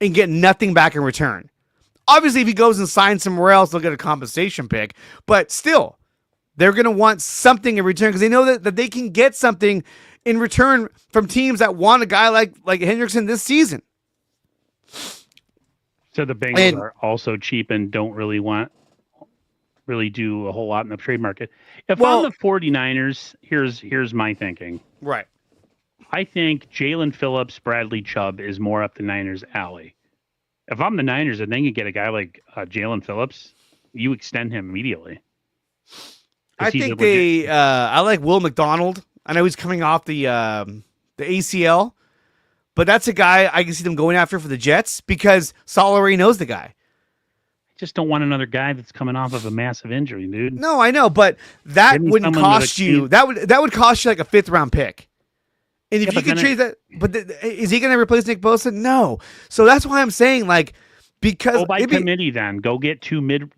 and get nothing back in return. Obviously, if he goes and signs somewhere else, they'll get a compensation pick. But still, they're going to want something in return because they know that they can get something in return from teams that want a guy like Hendrickson this season. So the Bengals are also cheap and don't really do a whole lot in the trade market. If I'm the 49ers, here's my thinking. Right. I think Jalen Phillips, Bradley Chubb is more up the Niners' alley. If I'm the Niners and then you get a guy like Jalen Phillips, you extend him immediately. I think I like Will McDonald. I know he's coming off the ACL. But that's a guy I can see them going after for the Jets because Saul already knows the guy. I just don't want another guy that's coming off of a massive injury, dude. No, I know, but that wouldn't cost you. That would cost you like a 5th round pick. And if you can trade that, but is he going to replace Nick Bosa? No. So that's why I'm saying because go by committee then go get two mid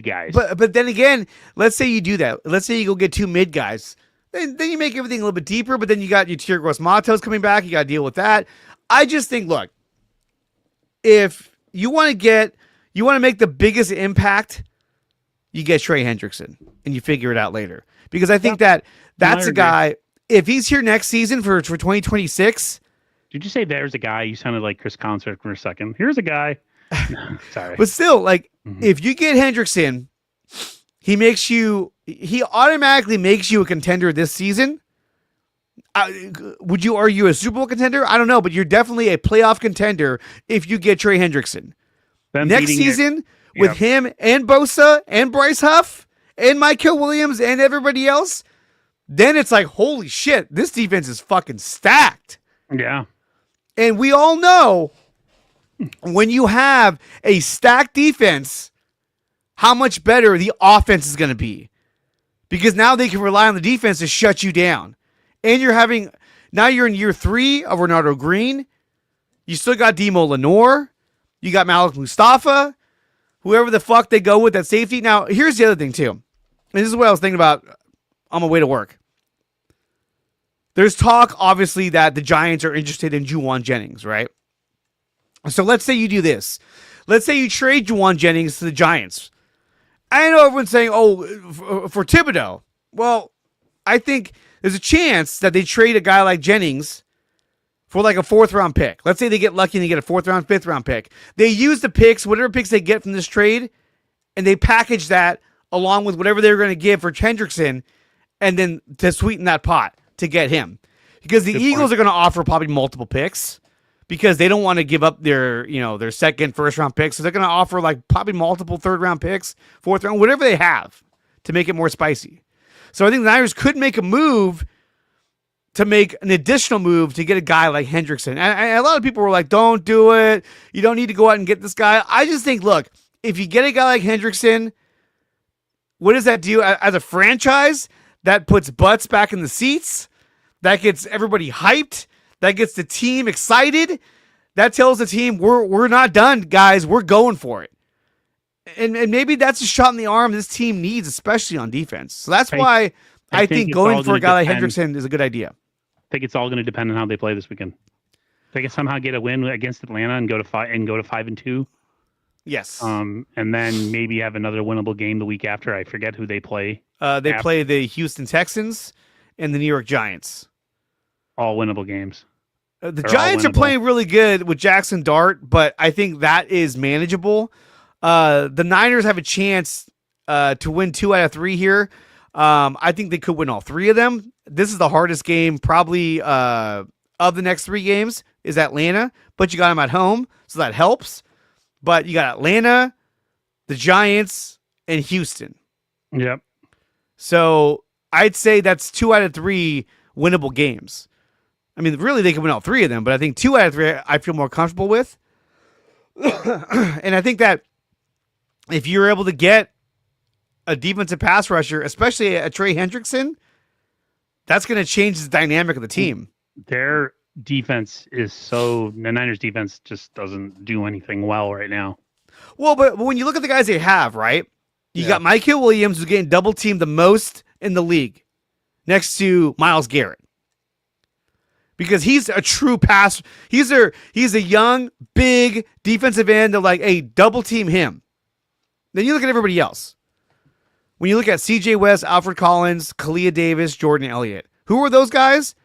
guys. But then again, let's say you do that. Let's say you go get 2 mid guys. Then you make everything a little bit deeper, but then you got your Tier Gross Matos coming back. You got to deal with that. I just think, look, if you want to make the biggest impact you get Trey Hendrickson and you figure it out later. Because I think that's a guy, if he's here next season for 2026. Did you say there's a guy? You sounded like Chris Concert for a second. Here's a guy. No, sorry. But still, like, if you get Hendrickson, he automatically makes you a contender this season. Would you argue a Super Bowl contender? I don't know, but you're definitely a playoff contender if you get Trey Hendrickson. Next season, with him and Bosa and Bryce Huff and Michael Williams and everybody else, then it's like, holy shit, this defense is fucking stacked. Yeah. And we all know when you have a stacked defense, how much better the offense is going to be. Because now they can rely on the defense to shut you down. And now you're in year 3 of Ronaldo Green. You still got Demo Lenore. You got Malik Mustafa. Whoever the fuck they go with at safety. Now, here's the other thing, too. And this is what I was thinking about on my way to work. There's talk, obviously, that the Giants are interested in Juwan Jennings, right? So let's say you do this. Let's say you trade Juwan Jennings to the Giants. I know everyone's saying, for Thibodeau. Well, I think there's a chance that they trade a guy like Jennings for like a 4th-round pick. Let's say they get lucky and they get a 4th-round, 5th-round pick. They use the picks, whatever picks they get from this trade, and they package that along with whatever they're going to give for Hendrickson, and then to sweeten that pot to get him. Because the Eagles are going to offer probably multiple picks because they don't want to give up their 2nd, 1st-round picks. So they're going to offer like probably multiple 3rd-round picks, 4th round, whatever they have to make it more spicy. So I think the Niners could make an additional move to get a guy like Hendrickson. And a lot of people were like, don't do it. You don't need to go out and get this guy. I just think, look, if you get a guy like Hendrickson, what does that do as a franchise? That puts butts back in the seats. That gets everybody hyped. That gets the team excited. That tells the team, we're not done, guys. We're going for it. And maybe that's a shot in the arm this team needs, especially on defense. So that's why I think going for a guy like Hendrickson is a good idea. I think it's all going to depend on how they play this weekend. If they can somehow get a win against Atlanta and go to 5-2. Yes. And then maybe have another winnable game the week after. I forget who they play. They play the Houston Texans and the New York Giants. All winnable games. The Giants are playing really good with Jackson Dart, but I think that is manageable. The Niners have a chance to win 2 out of 3 here. I think they could win all 3 of them. This is the hardest game probably of the next 3 games is Atlanta, but you got them at home, so that helps. But you got Atlanta, the Giants, and Houston. Yep. So I'd say that's 2 out of 3 winnable games. I mean, really, they can win all 3 of them, but I think 2 out of 3 I feel more comfortable with. And I think that if you're able to get a defensive pass rusher, especially a Trey Hendrickson, that's going to change the dynamic of the team. Their defense the Niners defense just doesn't do anything well right now. Well, but when you look at the guys they have, right? You got Michael Williams, who's getting double teamed the most in the league, next to Myles Garrett. Because he's a true pass. He's a young, big defensive end. They're like, hey, double team him. Then you look at everybody else. When you look at C.J. West, Alfred Collins, Kalia Davis, Jordan Elliott. Who are those guys?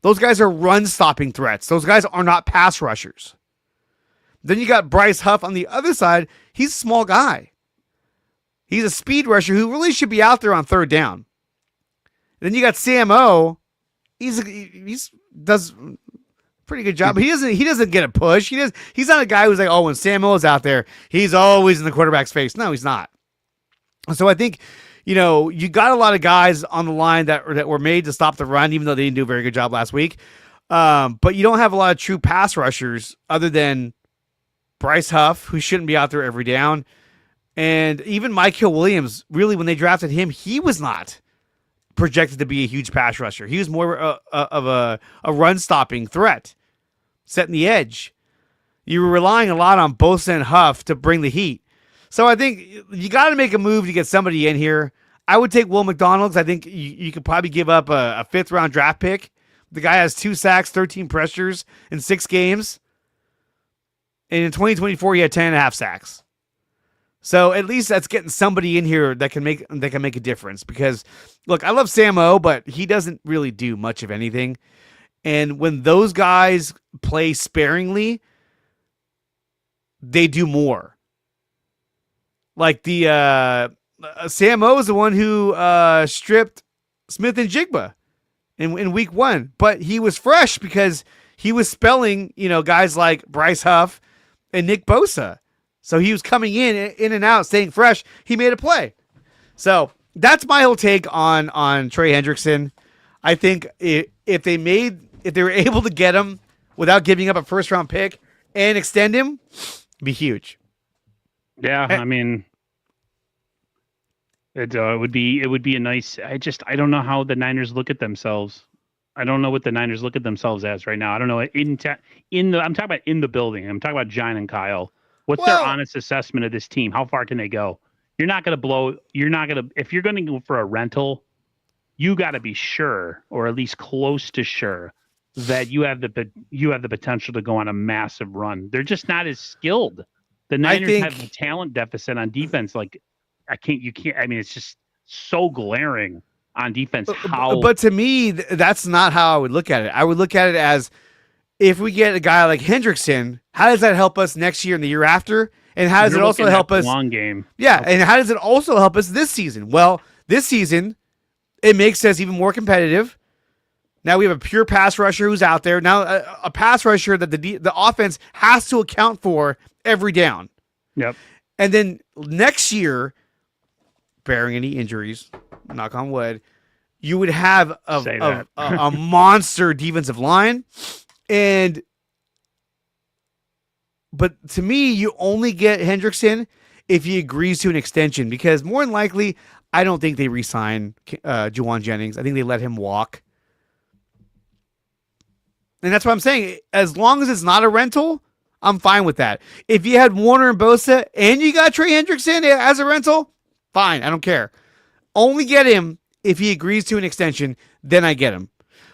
Those guys are run-stopping threats. Those guys are not pass rushers. Then you got Bryce Huff on the other side. He's a small guy. He's a speed rusher who really should be out there on 3rd down. Then you got Sam O. He's does a pretty good job. But he doesn't get a push. He's not a guy who's like, oh, when Sam O is out there, he's always in the quarterback's face. No, he's not. So I think, you got a lot of guys on the line that were made to stop the run, even though they didn't do a very good job last week. But you don't have a lot of true pass rushers other than Bryce Huff, who shouldn't be out there every down. And even Michael Williams, really, when they drafted him, he was not projected to be a huge pass rusher. He was more of a run-stopping threat, setting the edge. You were relying a lot on Bosa and Huff to bring the heat. So I think you got to make a move to get somebody in here. I would take Will McDonald. I think you could probably give up a 5th-round draft pick. The guy has 2 sacks, 13 pressures in 6 games. And in 2024, he had 10.5 sacks. So at least that's getting somebody in here that can make a difference. Because look, I love Sam O, but he doesn't really do much of anything. And when those guys play sparingly, they do more. Like the Sam O is the one who stripped Smith and Jigba in week 1, but he was fresh because he was spelling, guys like Bryce Huff and Nick Bosa. So he was coming in and out, staying fresh. He made a play. So that's my whole take on Trey Hendrickson. I think if they were able to get him without giving up a first round pick and extend him, it'd be huge. Yeah, I mean, it would be a nice. I don't know how the Niners look at themselves. I don't know what the Niners look at themselves as right now. I don't know I'm talking about in the building. I'm talking about John and Kyle. What's their honest assessment of this team? How far can they go? If you're going to go for a rental, you got to be sure, or at least close to sure, that you have the potential to go on a massive run. They're just not as skilled. The Niners have a talent deficit on defense. Like, it's just so glaring on defense. But to me, that's not how I would look at it. I would look at it as, if we get a guy like Hendrickson, how does that help us next year and the year after? And how does it also help us? Long game. Yeah, and how does it also help us this season? Well, this season, it makes us even more competitive. Now we have a pure pass rusher who's out there. Now a pass rusher that the offense has to account for every down. Yep. And then next year, barring any injuries, knock on wood, you would have a monster defensive line. But to me, you only get Hendrickson if he agrees to an extension, because more than likely, I don't think they re-sign Juwan Jennings. I think they let him walk. And that's what I'm saying. As long as it's not a rental, I'm fine with that. If you had Warner and Bosa and you got Trey Hendrickson as a rental, fine. I don't care. Only get him if he agrees to an extension, then I get him.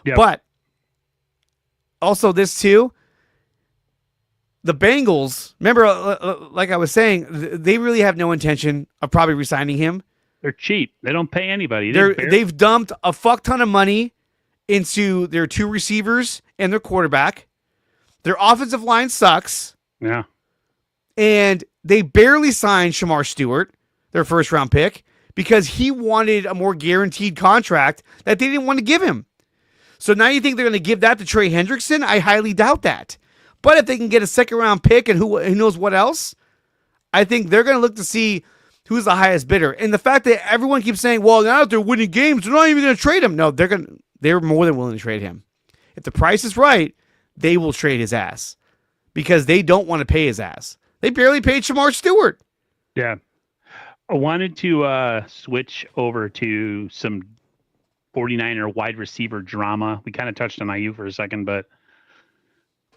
Yep. But also this too, the Bengals, remember, like I was saying, they really have no intention of probably re-signing him. They're cheap. They don't pay anybody. They've dumped a fuck ton of money into their 2 receivers and their quarterback. Their offensive line sucks. Yeah. And they barely signed Shamar Stewart, their first round pick, because he wanted a more guaranteed contract that they didn't want to give him. So now you think they're going to give that to Trey Hendrickson? I highly doubt that. But if they can get a second round pick and who knows what else, I think they're going to look to see who's the highest bidder. And the fact that everyone keeps saying, well, now that they're winning games, they're not even going to trade him. No, they're more than willing to trade him. If the price is right, they will trade his ass because they don't want to pay his ass. They barely paid Shamar Stewart. Yeah. I wanted to switch over to some 49er wide receiver drama. We kind of touched on IU for a second, but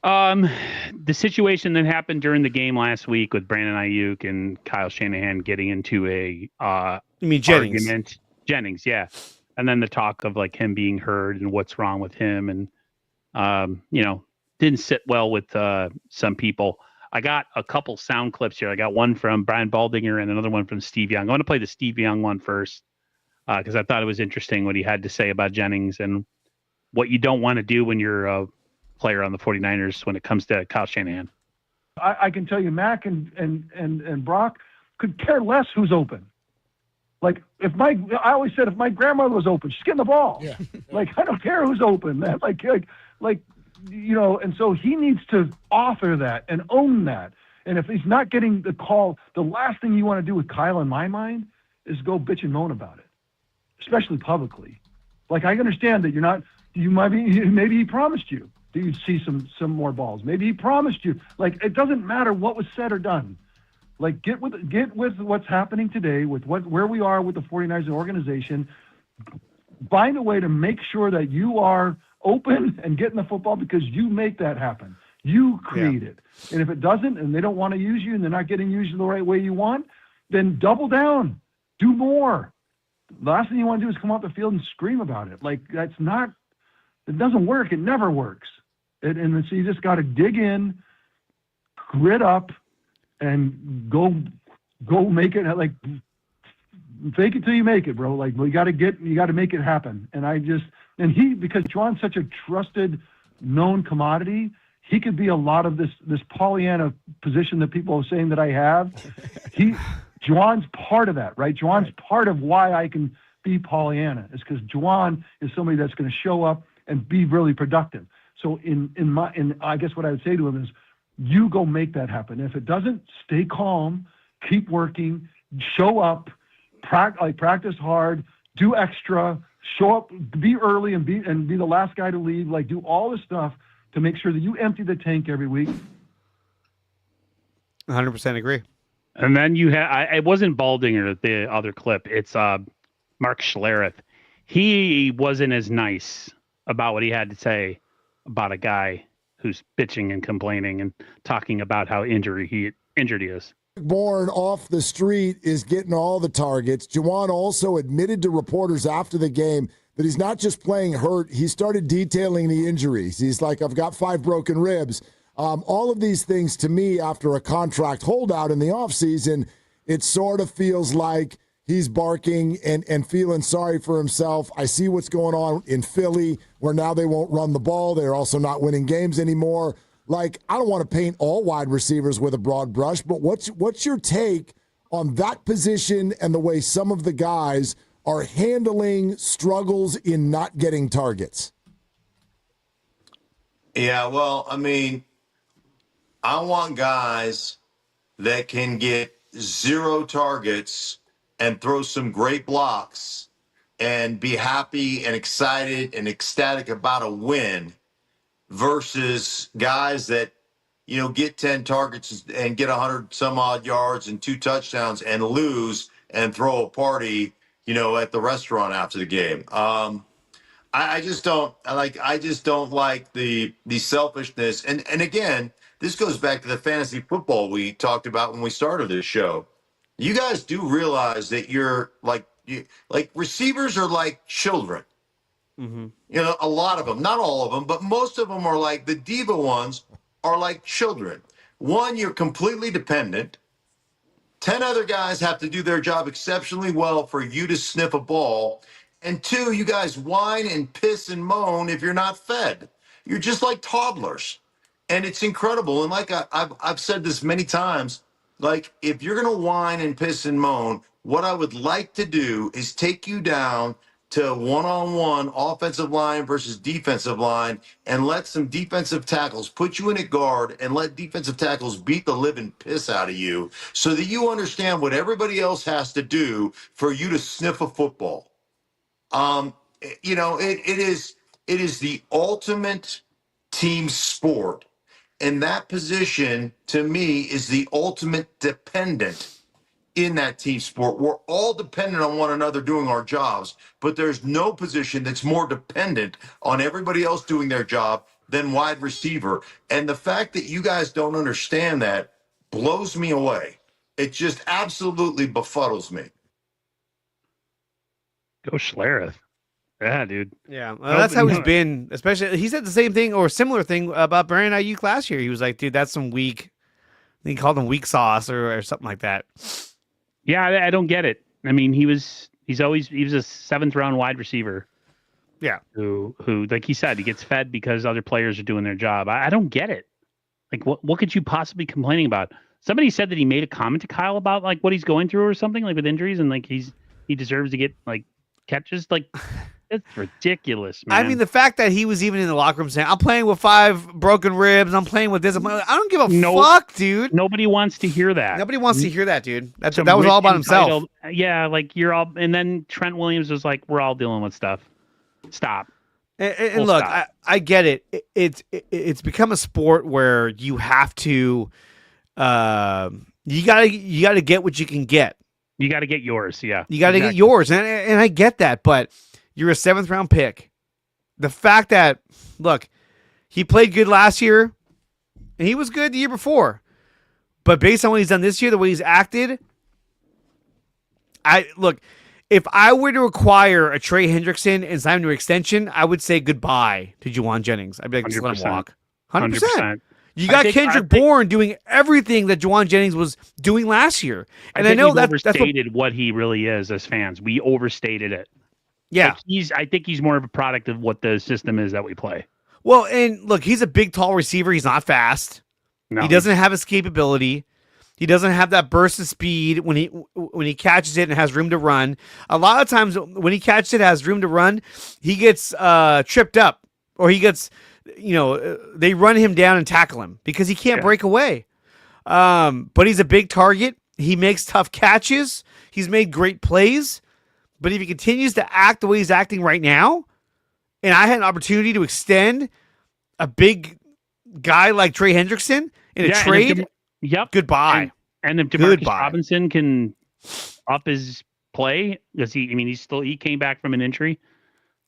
the situation that happened during the game last week with Brandon Ayuk and Kyle Shanahan getting into a Jennings. argument. Jennings, yeah. And then the talk of like him being heard and what's wrong with him, and didn't sit well with some people. I got a couple sound clips here. I got one from Brian Baldinger and another one from Steve Young. I want to play the Steve Young one first because I thought it was interesting what he had to say about Jennings and what you don't want to do when you're a player on the 49ers when it comes to Kyle Shanahan. I can tell you, Mac and Brock could care less who's open. Like I always said, if my grandmother was open, she's getting the ball. Yeah. Like I don't care who's open, man. Like and so he needs to author that and own that. And if he's not getting the call, the last thing you want to do with Kyle, in my mind, is go bitch and moan about it, especially publicly. Like I understand that maybe he promised you that you'd see some more balls. Maybe he promised you. Like it doesn't matter what was said or done. Like get with what's happening today, with where we are with the 49ers organization. Find a way to make sure that you are open and getting the football because you make that happen. You create it. And if it doesn't, and they don't want to use you, and they're not getting used the right way you want, then double down, do more. The last thing you want to do is come off the field and scream about it. Like it doesn't work. It never works. And so you just got to dig in, grit up, and go go make it. Like, fake it till you make it, bro. Like, you got to make it happen. Because Juwan's such a trusted, known commodity, he could be a lot of this Pollyanna position that people are saying that I have. Juwan's part of that, right? Juwan's part of why I can be Pollyanna, is because Juwan is somebody that's going to show up and be really productive. So I guess what I would say to him is, you go make that happen. If it doesn't, stay calm, keep working, show up, practice hard, do extra, show up, be early, and be the last guy to leave. Like, do all this stuff to make sure that you empty the tank every week. 100% agree. And then you had, it wasn't Baldinger, the other clip. It's Mark Schlereth. He wasn't as nice about what he had to say about a guy who's bitching and complaining and talking about how injured he is. Bourne off the street is getting all the targets. Juwan also admitted to reporters after the game that he's not just playing hurt. He started detailing the injuries. He's like, I've got 5 broken ribs. All of these things, to me, after a contract holdout in the offseason, it sort of feels like he's barking and feeling sorry for himself. I see what's going on in Philly, where now they won't run the ball. They're also not winning games anymore. Like, I don't want to paint all wide receivers with a broad brush, but what's your take on that position and the way some of the guys are handling struggles in not getting targets? Yeah, well, I mean, I want guys that can get 0 targets and throw some great blocks and be happy and excited and ecstatic about a win versus guys that, get 10 targets and get 100 some odd yards and 2 touchdowns and lose and throw a party, at the restaurant after the game. I just don't like the selfishness. And again, this goes back to the fantasy football we talked about when we started this show. You guys do realize that you're like receivers are like children. Mm-hmm. A lot of them, not all of them, but most of them are like the diva ones are like children. One, you're completely dependent. 10 other guys have to do their job exceptionally well for you to sniff a ball. And 2, you guys whine and piss and moan if you're not fed. You're just like toddlers. And it's incredible. And like I've said this many times, like, if you're going to whine and piss and moan, what I would like to do is take you down to one-on-one offensive line versus defensive line and let some defensive tackles put you in a guard and let defensive tackles beat the living piss out of you so that you understand what everybody else has to do for you to sniff a football. It is the ultimate team sport. And that position, to me, is the ultimate dependent in that team sport. We're all dependent on one another doing our jobs, but there's no position that's more dependent on everybody else doing their job than wide receiver. And the fact that you guys don't understand that blows me away. It just absolutely befuddles me. Go Schlereth. Yeah, dude. Yeah, well, that's how he's been. Especially, he said the same thing or similar thing about Brandon Ayuk last year. He was like, "Dude, that's some weak." He called him weak sauce or something like that. Yeah, I don't get it. I mean, he was a 7th round wide receiver. Yeah, who like he said, he gets fed because other players are doing their job. I don't get it. Like, what could you possibly be complaining about? Somebody said that he made a comment to Kyle about like what he's going through or something, like with injuries, and like he deserves to get like catches. Like, it's ridiculous, man. I mean, the fact that he was even in the locker room saying, "I'm playing with 5 broken ribs. I'm playing with this." I don't give a fuck, dude. Nobody wants to hear that. Nobody wants to hear that, dude. That was all about himself. Yeah, like you're all. And then Trent Williams was like, "We're all dealing with stuff. Stop." And look, I get it. It's become a sport where you have to, you gotta get what you can get. You got to get yours. Yeah, you got to get yours, and I get that, but. You're a 7th round pick. The fact that, look, he played good last year, and he was good the year before. But based on what he's done this year, the way he's acted, if I were to acquire a Trey Hendrickson and sign him to an extension, I would say goodbye to Juwan Jennings. I'd be like, just let him walk. 100%. You got Kendrick Bourne doing everything that Juwan Jennings was doing last year. And I know that's overstated what he really is as fans. We overstated it. Yeah. Like I think he's more of a product of what the system is that we play. Well, and look, he's a big, tall receiver. He's not fast. No, he doesn't have escapability. He doesn't have that burst of speed when he catches it and has room to run. A lot of times when he catches it, has room to run, he gets tripped up, or he gets, they run him down and tackle him because he can't break away. But he's a big target. He makes tough catches. He's made great plays. But if he continues to act the way he's acting right now, and I had an opportunity to extend a big guy like Trey Hendrickson in a trade, goodbye. And if Demarcus Robinson can up his play, because he came back from an injury.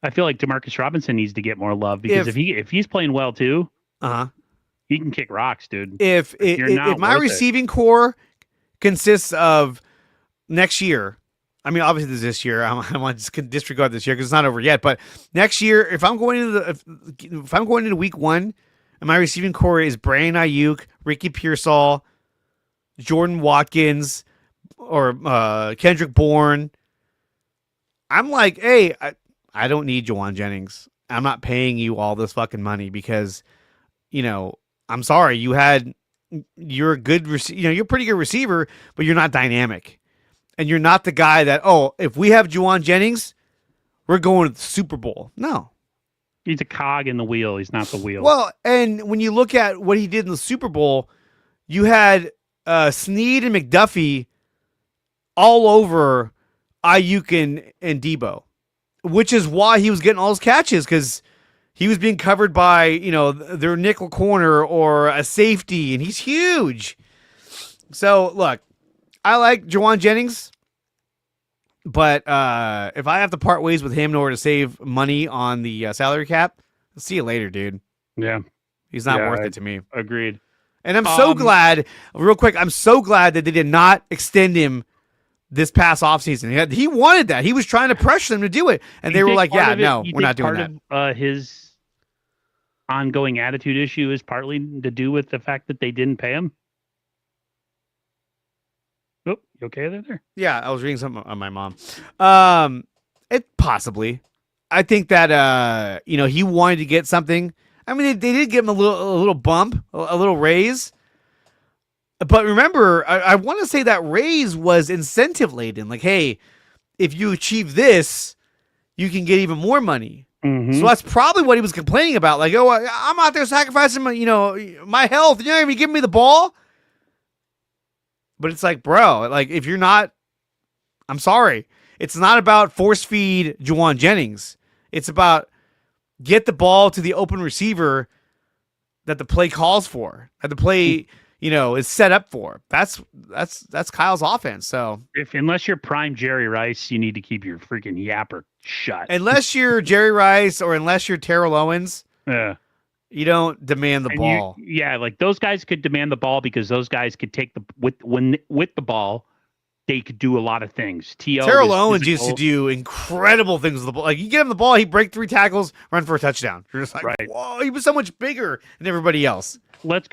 I feel like Demarcus Robinson needs to get more love because if he's playing well too, he can kick rocks, dude. If my receiving core consists of next year. I mean, obviously this year. I want to just disregard this year because it's not over yet. But next year, if I'm going into week 1, and my receiving core is Brandon Ayuk, Ricky Pearsall, Jordan Watkins, or Kendrick Bourne, I'm like, hey, I don't need Juwan Jennings. I'm not paying you all this fucking money because, I'm sorry, you're a good, you're a pretty good receiver, but you're not dynamic. And you're not the guy that, if we have Juwan Jennings, we're going to the Super Bowl. No. He's a cog in the wheel. He's not the wheel. Well, and when you look at what he did in the Super Bowl, you had Snead and McDuffie all over Ayuk and Debo, which is why he was getting all his catches, because he was being covered by, their nickel corner or a safety, and he's huge. So, look, I like Juwan Jennings, but if I have to part ways with him in order to save money on the salary cap, I'll see you later, dude. Yeah. He's not worth it to me. Agreed. And I'm so glad, real quick, I'm so glad that they did not extend him this past offseason. He wanted that. He was trying to pressure them to do it. And they were like, we're not doing that. Of, his ongoing attitude issue is partly to do with the fact that they didn't pay him? Oh, you okay there? Yeah, I was reading something on my mom. It possibly. I think that he wanted to get something. I mean, they did give him a little bump, a little raise. But remember, I want to say that raise was incentive laden. Like, hey, if you achieve this, you can get even more money. Mm-hmm. So that's probably what he was complaining about. Like, I'm out there sacrificing my health. You're not even giving me the ball. But it's like, bro, like if you're not, I'm sorry. It's not about force feed Juwan Jennings. It's about get the ball to the open receiver that the play calls for, that the play, is set up for. That's Kyle's offense. So unless you're prime Jerry Rice, you need to keep your freaking yapper shut. Unless you're Jerry Rice or unless you're Terrell Owens. Yeah. You don't demand the ball. Like those guys could demand the ball because those guys could take with the ball, they could do a lot of things. Terrell Owens used to do incredible things with the ball. Like you get him the ball, he'd break 3 tackles, run for a touchdown. You're just like, whoa, he was so much bigger than everybody else. Let's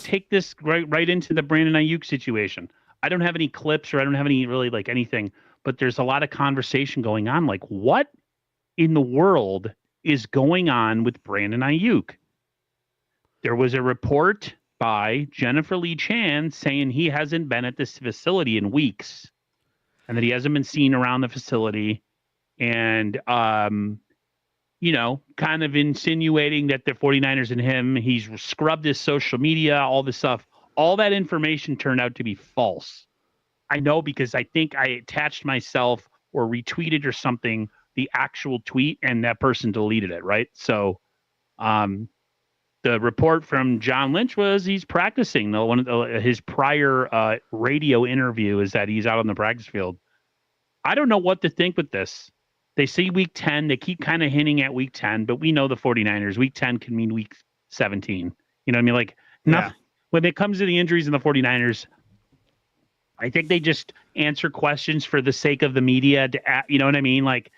take this right into the Brandon Ayuk situation. I don't have any clips or I don't have any really like anything, but there's a lot of conversation going on. Like, what in the world is going on with Brandon Ayuk? There was a report by Jennifer Lee Chan saying he hasn't been at this facility in weeks and that he hasn't been seen around the facility and, kind of insinuating that the 49ers and him, he's scrubbed his social media, all this stuff. All that information turned out to be false. I know because I think I attached myself or retweeted or something the actual tweet and that person deleted it, right? So the report from John Lynch was he's practicing. His prior radio interview is that he's out on the practice field. I don't know what to think with this. They say week 10. They keep kind of hinting at week 10, but we know the 49ers. Week 10 can mean week 17. You know what I mean? Like, when it comes to the injuries in the 49ers, I think they just answer questions for the sake of the media. You know what I mean? Like,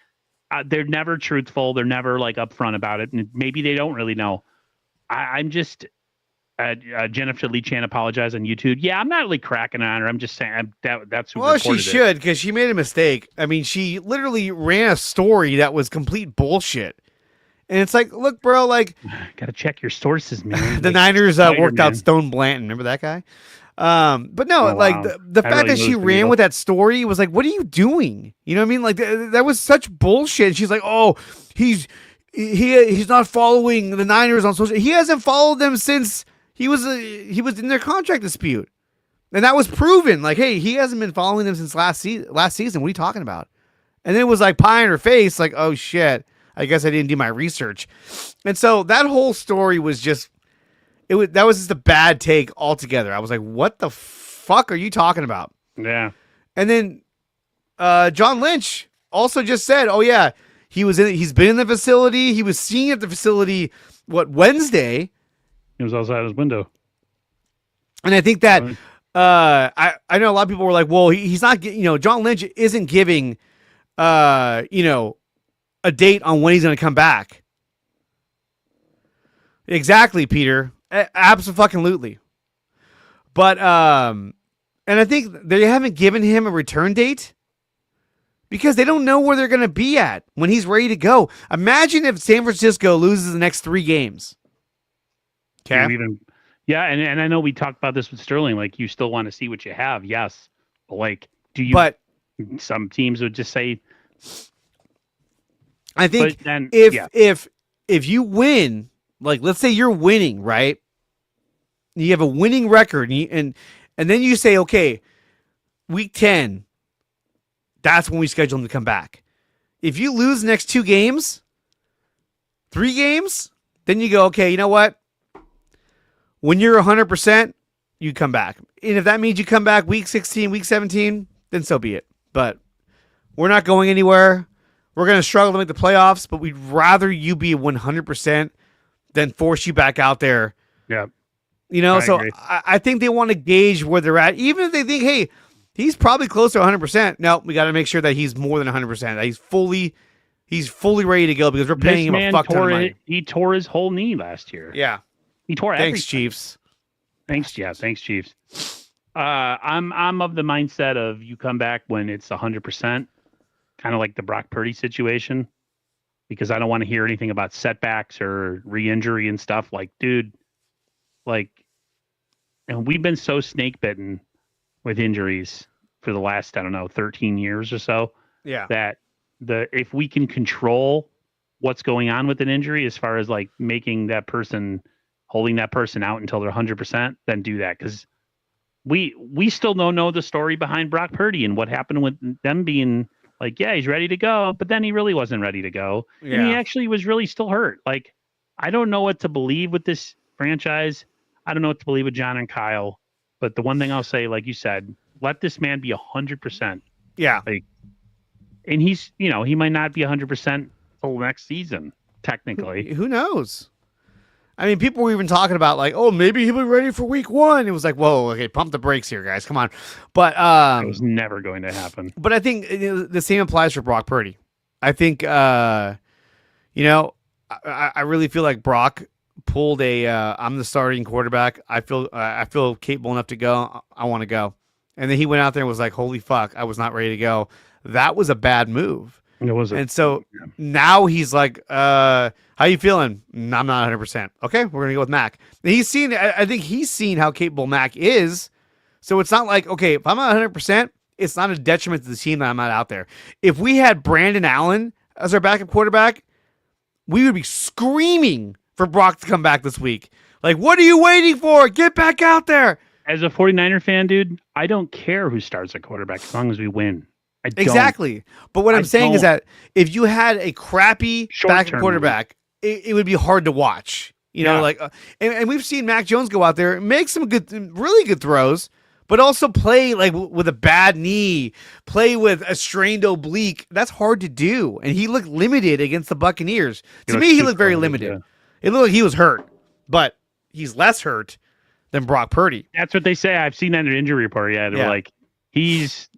they're never truthful. They're never like upfront about it. And maybe they don't really know. I'm just, Jennifer Lee Chan apologized on YouTube. Yeah, I'm not really cracking on her. I'm just saying that's who Well, she reported should, because she made a mistake. I mean, she literally ran a story that was complete bullshit. And it's like, look, bro, like Gotta check your sources, man. the Like, Niners worked out Spider-Man. Stone Blanton. Remember that guy? But no, Oh, like wow. the I fact really that she moved the ran needle. with that story was like, what are you doing? You know what I mean? Like that was such bullshit. And she's like, oh, he's not following the Niners on social. He hasn't followed them since he was in their contract dispute, and that was proven. Like, hey, he hasn't been following them since last season. What are you talking about? And then it was like pie in her face, like, oh shit, I guess I didn't do my research. And so that whole story was just. That was just a bad take altogether. I was like, what the fuck are you talking about? Yeah. And then John Lynch also just said, oh yeah, he's been in the facility. He was seen at the facility, Wednesday? He was outside his window. And I think that I know a lot of people were like, well, he's not, John Lynch isn't giving, a date on when he's going to come back. Exactly, Peter. Absolutely. But and I think they haven't given him a return date because they don't know where they're going to be at when he's ready to go. Imagine if San Francisco loses the next 3 games. Okay. Yeah, and I know we talked about this with Sterling. Like, you still want to see what you have, yes. But like, do you? But some teams would just say. I think then, if you win, like let's say you're winning, right? You have a winning record, and then you say, okay, week 10, that's when we schedule him to come back. If you lose the next 2 games, 3 games, then you go, okay, you know what? When you're 100%, you come back. And if that means you come back week 16, week 17, then so be it. But we're not going anywhere. We're going to struggle to make the playoffs, but we'd rather you be 100% than force you back out there. Yeah. I think they want to gauge where they're at. Even if they think, hey, he's probably close to 100%. No, we got to make sure that he's more than 100%. That he's fully ready to go because we're paying him a fuck ton of money. He tore his whole knee last year. Yeah. He tore Thanks, everything. Chiefs. Thanks, Chiefs. I'm of the mindset of you come back when it's 100%, kind of like the Brock Purdy situation, because I don't want to hear anything about setbacks or re-injury and stuff. Like, dude, and we've been so snake bitten with injuries for the last, 13 years or so. Yeah. That if we can control what's going on with an injury, as far as like holding that person out until they're 100%, then do that. Because we still don't know the story behind Brock Purdy and what happened with them being like, yeah, he's ready to go, but then he really wasn't ready to go. Yeah. And he actually was really still hurt. Like, I don't know what to believe with this franchise. I don't know what to believe with John and Kyle. But the one thing I'll say, like you said, let this man be 100%. Yeah. Like, and he's, he might not be 100% till next season, technically. Who knows? I mean, people were even talking about like, oh, maybe he'll be ready for week 1. It was like, whoa, okay, pump the brakes here, guys. Come on. But it was never going to happen. But I think the same applies for Brock Purdy. I think, I really feel like Brock pulled I'm the starting quarterback. I feel capable enough to go. I want to go. And then he went out there and was like, holy fuck, I was not ready to go. That was a bad move. It was. And so now he's like, how you feeling? I'm not 100%. Okay, we're going to go with Mac. And I think he's seen how capable Mac is. So it's not like, okay, if I'm not 100%, it's not a detriment to the team that I'm not out there. If we had Brandon Allen as our backup quarterback, we would be screaming for Brock to come back this week. Like, what are you waiting for? Get back out there. As a 49er fan, dude, I don't care who starts at quarterback as long as we win. Exactly. But what I'm saying is that if you had a crappy backup quarterback, it would be hard to watch. And we've seen Mac Jones go out there, make some really good throws, but also play like with a bad knee, play with a strained oblique. That's hard to do. And he looked limited against the Buccaneers. To me, he looked very limited. Yeah. It looked like he was hurt, but he's less hurt than Brock Purdy. That's what they say. I've seen that in an injury report. Yeah, they're like, he's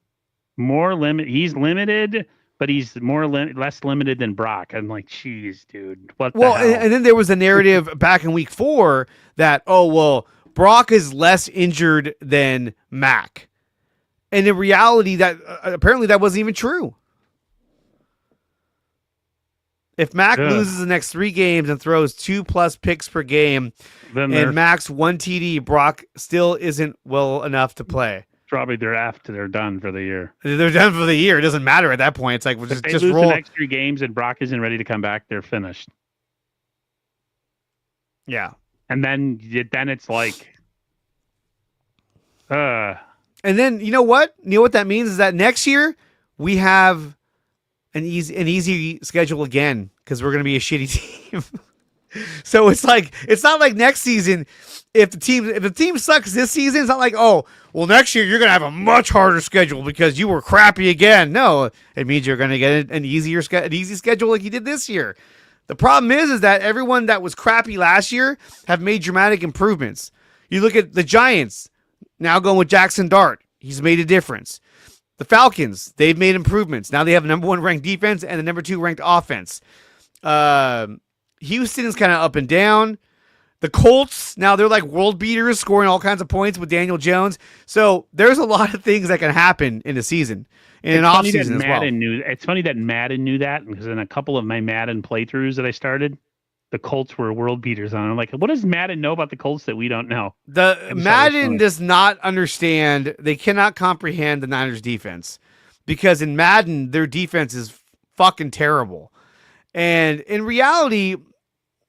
more limited. He's limited, but he's less limited than Brock. I'm like, geez, dude, what Well, the hell? and then there was a narrative back in week 4 that, oh, well, Brock is less injured than Mac. And in reality, that apparently that wasn't even true. If Mac loses the next 3 games and throws 2+ picks per game, then and Mac's 1 TD, Brock still isn't well enough to play. probably they're done for the year. They're done for the year. It doesn't matter at that point. It's like, If they just lose roll. the next 3 games and Brock isn't ready to come back, they're finished. Yeah. And then it's like, And then you know what? You know what that means is that next year we have an easy schedule again because we're going to be a shitty team. So it's not like next season. If the team sucks this season, it's not like, oh, well, next year you're going to have a much harder schedule because you were crappy again. No, it means you're going to get an easy schedule like you did this year. The problem is that everyone that was crappy last year have made dramatic improvements. You look at the Giants now going with Jackson Dart. He's made a difference. The Falcons, they've made improvements. Now they have a number 1 ranked defense and the number 2 ranked offense. Houston is kind of up and down. The Colts, now they're like world beaters, scoring all kinds of points with Daniel Jones. So there's a lot of things that can happen in the season, in an off season as well. It's funny that Madden knew that, because in a couple of my Madden playthroughs that I started, the Colts were world beaters on. I'm like, what does Madden know about the Colts that we don't know? The Madden does not understand. They cannot comprehend the Niners defense, because in Madden, their defense is fucking terrible. And in reality,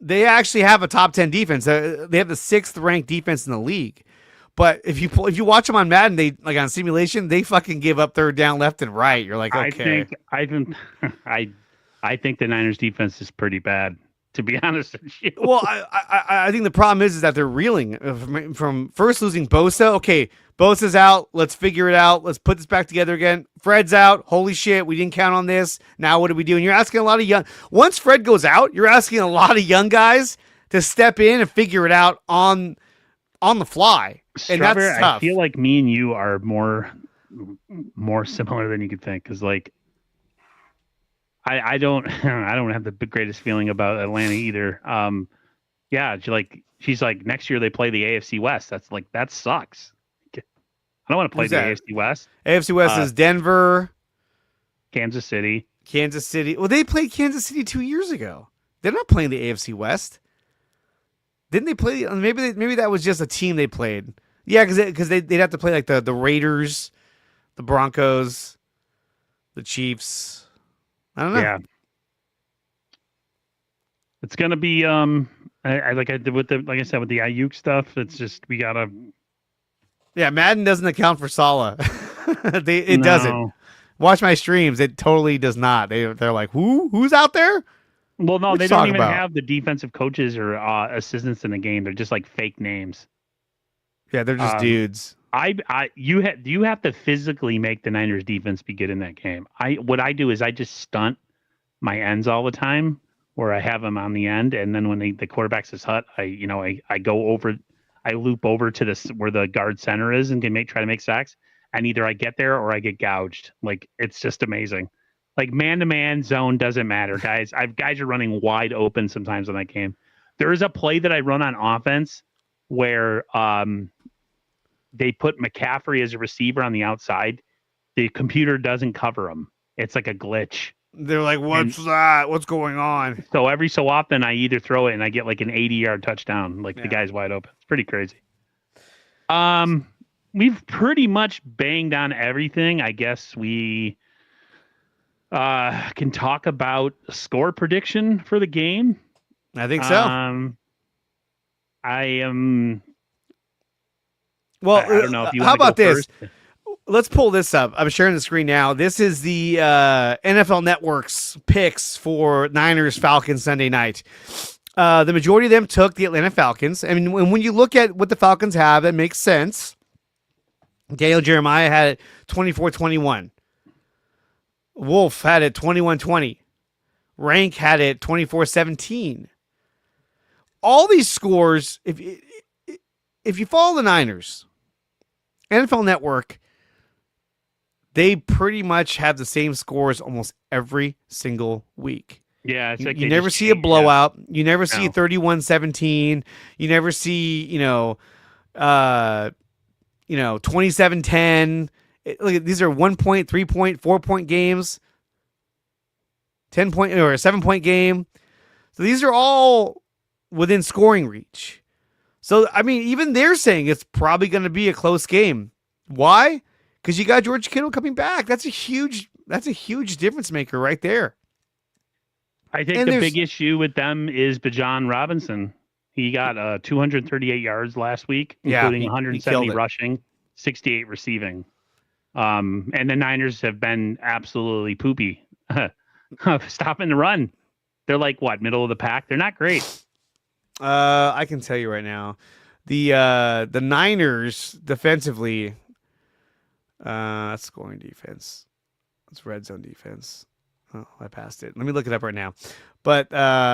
they actually have a top 10 defense. They have the 6th ranked defense in the league. But if you watch them on Madden, they like on simulation, they fucking give up 3rd down left and right. You're like, okay. I think the Niners defense is pretty bad, to be honest with you. Well, I think the problem is that they're reeling from first losing Bosa. Okay, Bosa's out. Let's figure it out. Let's put this back together again. Fred's out. Holy shit, we didn't count on this. Now what do we do? And you're asking a lot of young. Once Fred goes out, you're asking a lot of young guys to step in and figure it out on the fly. And that's tough. I feel like me and you are more similar than you could think, because like I don't have the greatest feeling about Atlanta either. Yeah, she's like next year they play the AFC West. That's like, that sucks. I don't want to play the AFC West. AFC West is Denver, Kansas City. Well, they played Kansas City 2 years ago. They're not playing the AFC West. Didn't they play? Maybe that was just a team they played. Yeah, because they'd have to play like the Raiders, the Broncos, the Chiefs. I don't know. Yeah, it's gonna be like I did with the Ayuk stuff. It's just we gotta. Yeah, Madden doesn't account for Salah. It doesn't. Watch my streams. It totally does not. They're like, who's out there? Well, no, they don't even have the defensive coaches or assistants in the game. They're just like fake names. Yeah, they're just dudes. You have to physically make the Niners defense be good in that game. What I do is I just stunt my ends all the time, where I have them on the end, and then when the quarterback's his hut, I go over, I loop over to this where the guard center is and try to make sacks, and either I get there or I get gouged. Like, it's just amazing. Like, man-to-man zone doesn't matter, guys. Guys are running wide open sometimes in that game. There is a play that I run on offense where they put McCaffrey as a receiver on the outside. The computer doesn't cover him. It's like a glitch. They're like, what's that? What's going on? So every so often I either throw it and I get like an 80-yard touchdown. Like, the guy's wide open. It's pretty crazy. We've pretty much banged on everything. I guess we can talk about score prediction for the game. I think so. Well, I don't know if you want how about this? First. Let's pull this up. I'm sharing the screen now. This is the NFL Network's picks for Niners Falcons Sunday night. The majority of them took the Atlanta Falcons. I mean, when you look at what the Falcons have, it makes sense. Daniel Jeremiah had it 24-21. Wolf had it 21-20. Rank had it 24-17. All these scores, if you follow the Niners, NFL Network, they pretty much have the same scores almost every single week. Yeah, it's You, like you they never just see a change- blowout. You never see No. 31-17. You never see, 27-10. Look, these are 1 point, 3 point, 4 point games, 10 point or a 7 point game. So these are all within scoring reach. So, I mean, even they're saying it's probably going to be a close game. Why? Because you got George Kittle coming back. That's a huge difference maker right there. I think And the there's- big issue with them is Bijan Robinson. He got 238 yards last week, Yeah, including he 170 killed it. rushing, 68 receiving. And the Niners have been absolutely poopy, stopping the run. They're like what, middle of the pack? They're not great. I can tell you right now, the Niners defensively, that's scoring defense. That's red zone defense. Oh, I passed it. Let me look it up right now. But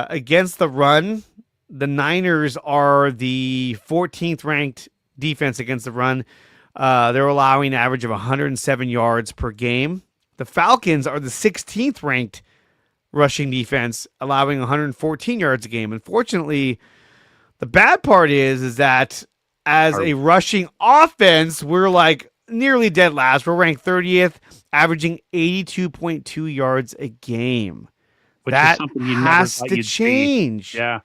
against the run, the Niners are the 14th ranked defense against the run. They're allowing an average of 107 yards per game. The Falcons are the 16th ranked rushing defense, allowing 114 yards a game. Unfortunately, the bad part is that as a rushing offense, we're like nearly dead last. We're ranked 30th, averaging 82.2 yards a game. Which is That something you never has thought to you'd see. change. Yeah.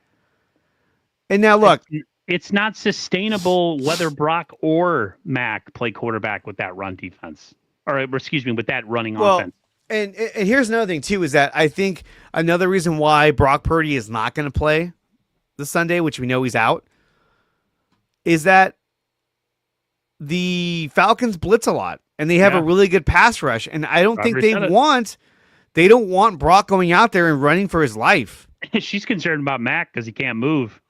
And now look, It's not sustainable whether Brock or Mac play quarterback with that run defense. Or excuse me, with that running offense. And here's another thing too, is that I think another reason why Brock Purdy is not going to play this Sunday, which we know he's out, is that the Falcons blitz a lot and they have a really good pass rush. And I don't think Robert they said it. don't want Brock going out there and running for his life. She's concerned about Mac because he can't move.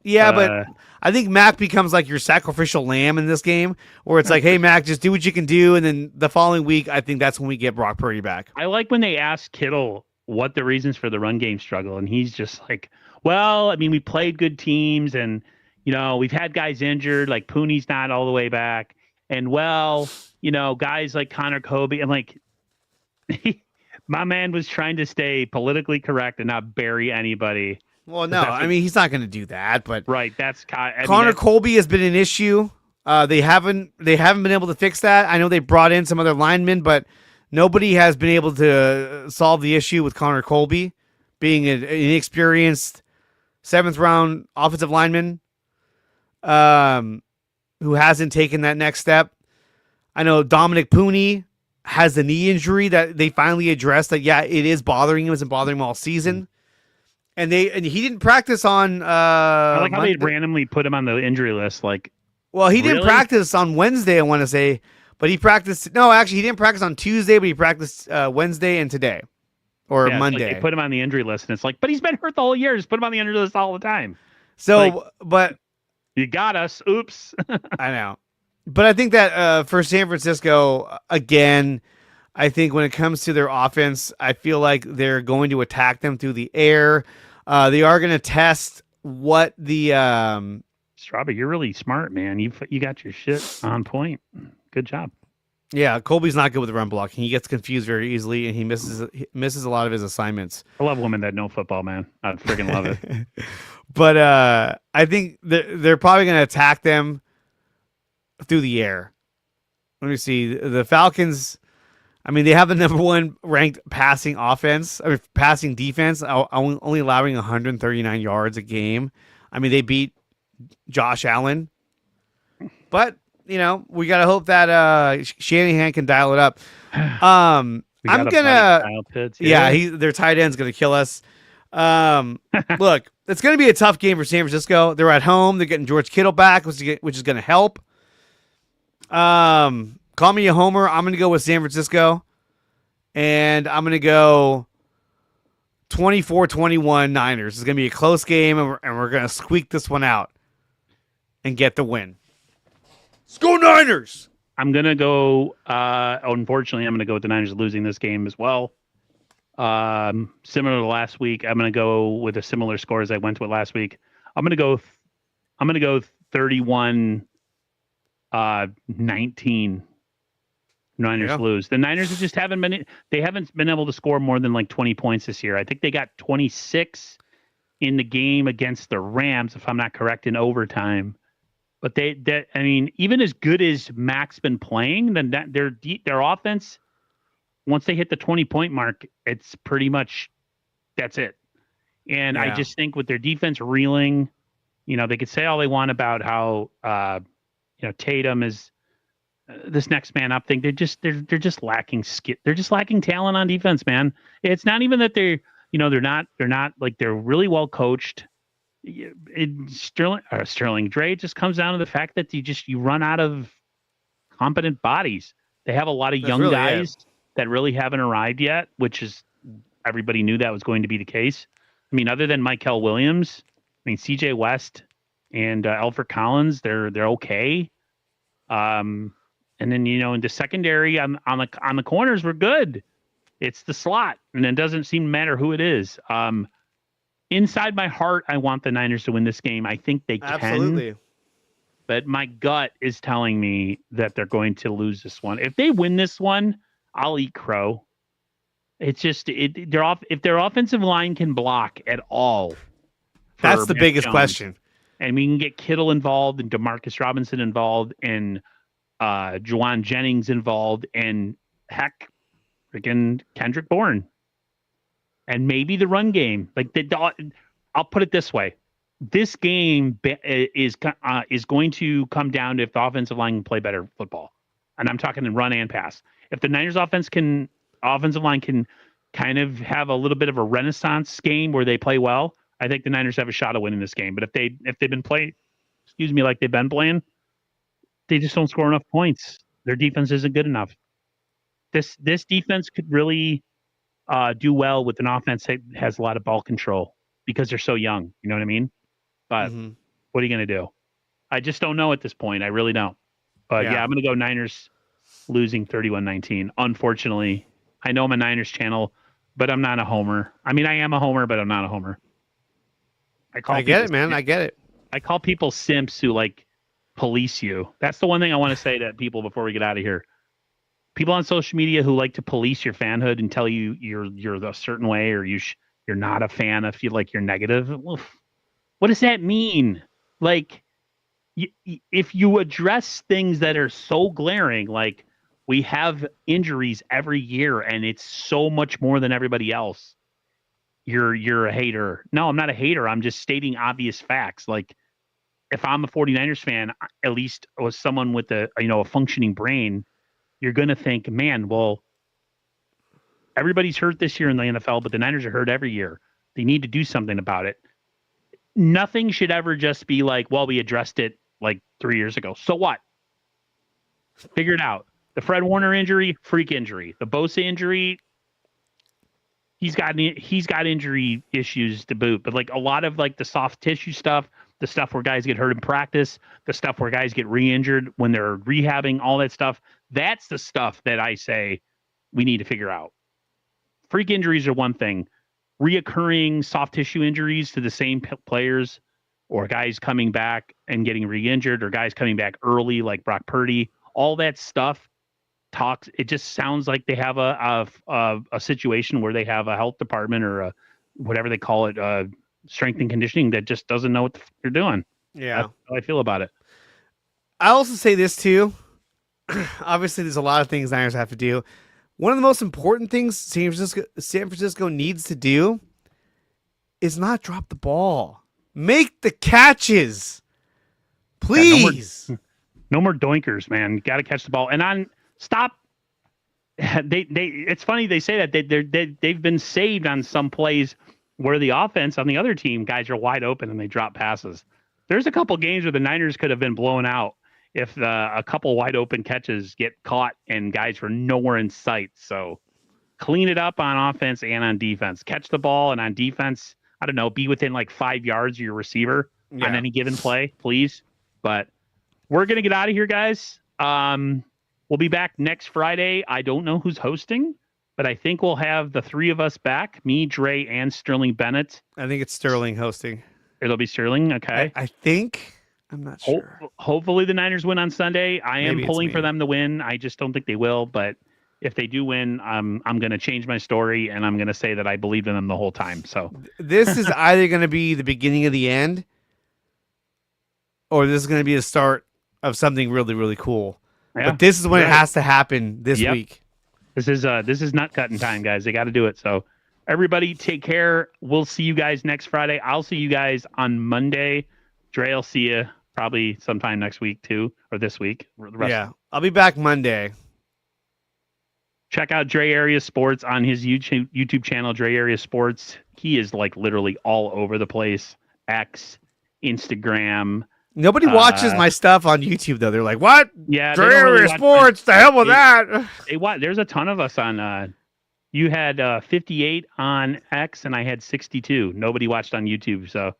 Yeah, but I think Mac becomes like your sacrificial lamb in this game, where it's like, hey, Mac, just do what you can do. And then the following week, I think that's when we get Brock Purdy back. I like when they ask Kittle what the reasons for the run game struggle, and he's just like, well, I mean, we played good teams, and we've had guys injured, like Pooney's not all the way back, and guys like Connor Kobe, and like my man was trying to stay politically correct and not bury anybody. Well, no, I mean, he's not going to do that, but Right, that's Connor Colby has been an issue. They haven't been able to fix that. I know they brought in some other linemen, but nobody has been able to solve the issue with Connor Colby being an inexperienced 7th round offensive lineman who hasn't taken that next step. I know Dominic Pooney has a knee injury that they finally addressed that, yeah, it is bothering him. It's been bothering him all season. And he didn't practice on I like how Monday. they randomly put him on the injury list. Like, Well, he didn't Really? practice on Wednesday, I want to say, but he practiced. No, actually, he didn't practice on Tuesday, but he practiced Wednesday and today, or yeah, it's Monday. like they put him on the injury list, and it's like, but he's been hurt the whole year. Just put him on the injury list all the time. So, but You got us. Oops. I know, but I think that for San Francisco, again, I think when it comes to their offense, I feel like they're going to attack them through the air. They are going to test what the Strawberry, you're really smart, man. You got your shit on point. Good job. yeah. Colby's not good with the run blocking. He gets confused very easily, and he misses a lot of his assignments. I love women that know football, man. I freaking love it. But I think they're probably going to attack them through the air. Let me see. The Falcons, I mean, they have the number 1 ranked passing defense, only allowing 139 yards a game. I mean, they beat Josh Allen. But, we got to hope that Shanahan can dial it up. We I'm got a going buddy, to... Kyle Pitts. Yeah, their tight end's going to kill us. Look, it's going to be a tough game for San Francisco. They're at home. They're getting George Kittle back, which is going to help. Call me a homer. I'm going to go with San Francisco, and I'm going to go 24-21 Niners. It's going to be a close game, and we're going to squeak this one out and get the win. Let's go Niners! I'm going to go, unfortunately, I'm going to go with the Niners losing this game as well. Similar to last week, I'm going to go with a similar score as I went with last week. I'm going to go 31-19 Niners lose. The Niners just haven't been able to score more than like 20 points this year. I think they got 26 in the game against the Rams, if I'm not correct, in overtime. But even as good as Mac's been playing, then their offense, once they hit the 20-point mark, it's pretty much that's it. And I just think with their defense reeling, they could say all they want about how Tatum is this next man up thing. They're just lacking they're just lacking talent on defense, man. It's not even that they're not like they're really well coached. Sterling Dre just comes down to the fact that you run out of competent bodies. They have a lot of young guys that really haven't arrived yet, which is everybody knew that was going to be the case. I mean, other than Michael Williams, CJ West and Alfred Collins, they're okay. And then in the secondary on the corners, we're good. It's the slot, and it doesn't seem to matter who it is. Inside my heart, I want the Niners to win this game. I think they can. Absolutely. But my gut is telling me that they're going to lose this one. If they win this one, I'll eat crow. It's just if their offensive line can block at all. That's the biggest question. And we can get Kittle involved and Demarcus Robinson involved and Juwan Jennings involved and heck, freaking Kendrick Bourne. And maybe the run game. I'll put it this way: this game is going to come down to if the offensive line can play better football, and I'm talking in run and pass. If the Niners offensive line can kind of have a little bit of a renaissance game where they play well, I think the Niners have a shot of winning this game. But if they've been playing, like they've been playing, they just don't score enough points. Their defense isn't good enough. This defense could really do well with an offense that has a lot of ball control because they're so young. You know what I mean? But what are you going to do? I just don't know at this point. I really don't. But I'm going to go Niners losing 31-19. Unfortunately, I know I'm a Niners channel, but I'm not a homer. I mean, I am a homer, but I'm not a homer. I get it, man. I get it. I call people simps who police you. That's the one thing I want to say to people before we get out of here. People on social media who like to police your fanhood and tell you you're a certain way or you're not a fan if you you're negative. What does that mean? If you address things that are so glaring, we have injuries every year and it's so much more than everybody else, you're a hater. No, I'm not a hater. I'm just stating obvious facts. If I'm a 49ers fan, at least as someone with a functioning brain, you're going to think, man, well, everybody's hurt this year in the NFL, but the Niners are hurt every year. They need to do something about it. Nothing should ever just be we addressed it 3 years ago. So what? Figure it out. The Fred Warner injury, freak injury. The Bosa injury, he's got injury issues to boot. But a lot of the soft tissue stuff, the stuff where guys get hurt in practice, the stuff where guys get re-injured when they're rehabbing, all that stuff. That's the stuff that I say we need to figure out. Freak injuries are one thing. Reoccurring soft tissue injuries to the same players or guys coming back and getting re-injured or guys coming back early like Brock Purdy, all that stuff it just sounds like they have a situation where they have a health department or whatever they call it, strength and conditioning that just doesn't know what they're doing. Yeah. That's how I feel about it. I also say this too. Obviously, there's a lot of things Niners have to do. One of the most important things San Francisco needs to do is not drop the ball. Make the catches. Please. Yeah, no more doinkers, man. You got to catch the ball. And stop. It's funny they say that they've been saved on some plays where the offense on the other team, guys are wide open and they drop passes. There's a couple games where the Niners could have been blown out if a couple wide open catches get caught and guys were nowhere in sight. So clean it up on offense and on defense. Catch the ball, and on defense, I don't know, be within 5 yards of your receiver on any given play, please. But we're going to get out of here, guys. We'll be back next Friday. I don't know who's hosting, but I think we'll have the three of us back, me, Dre, and Sterling Bennett. I think it's Sterling hosting. It'll be Sterling, okay. I think. I'm not sure. Hopefully the Niners win on Sunday. I am Maybe it's pulling for me. them to win. I just don't think they will. But if they do win, I'm going to change my story and I'm going to say that I believed in them the whole time. So This is either going to be the beginning of the end, or this is going to be the start of something really, really cool. yeah, But this is when it right. has to happen this Yep. week. This is nut cutting time, guys. They got to do it. So everybody take care. We'll see you guys next Friday. I'll see you guys on Monday. Dre, I'll see you probably sometime next week too, or this week. Yeah, I'll be back Monday. Check out Dre Area Sports on his YouTube channel, Dre Area Sports. He is like literally all over the place. X, Instagram. Nobody watches my stuff on YouTube though. They're like, "What? Yeah, they Dre don't really Area watch Sports? The hell with that?" There's a ton of us on. You had 58 on X, and I had 62. Nobody watched on YouTube. So,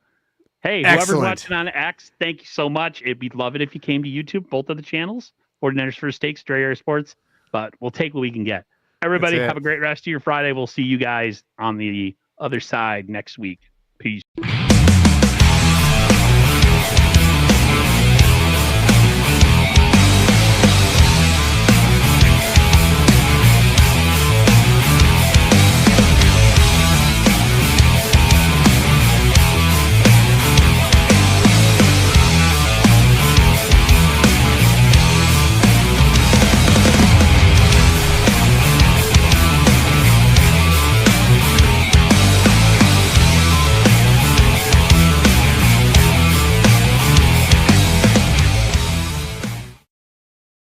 hey, whoever's Excellent. watching on X, thank you so much. We'd love it if you came to YouTube, both of the channels, 49ers First Takes, Dre Area Sports. But we'll take what we can get. Everybody, That's it. have a great rest of your Friday. We'll see you guys on the other side next week. Peace.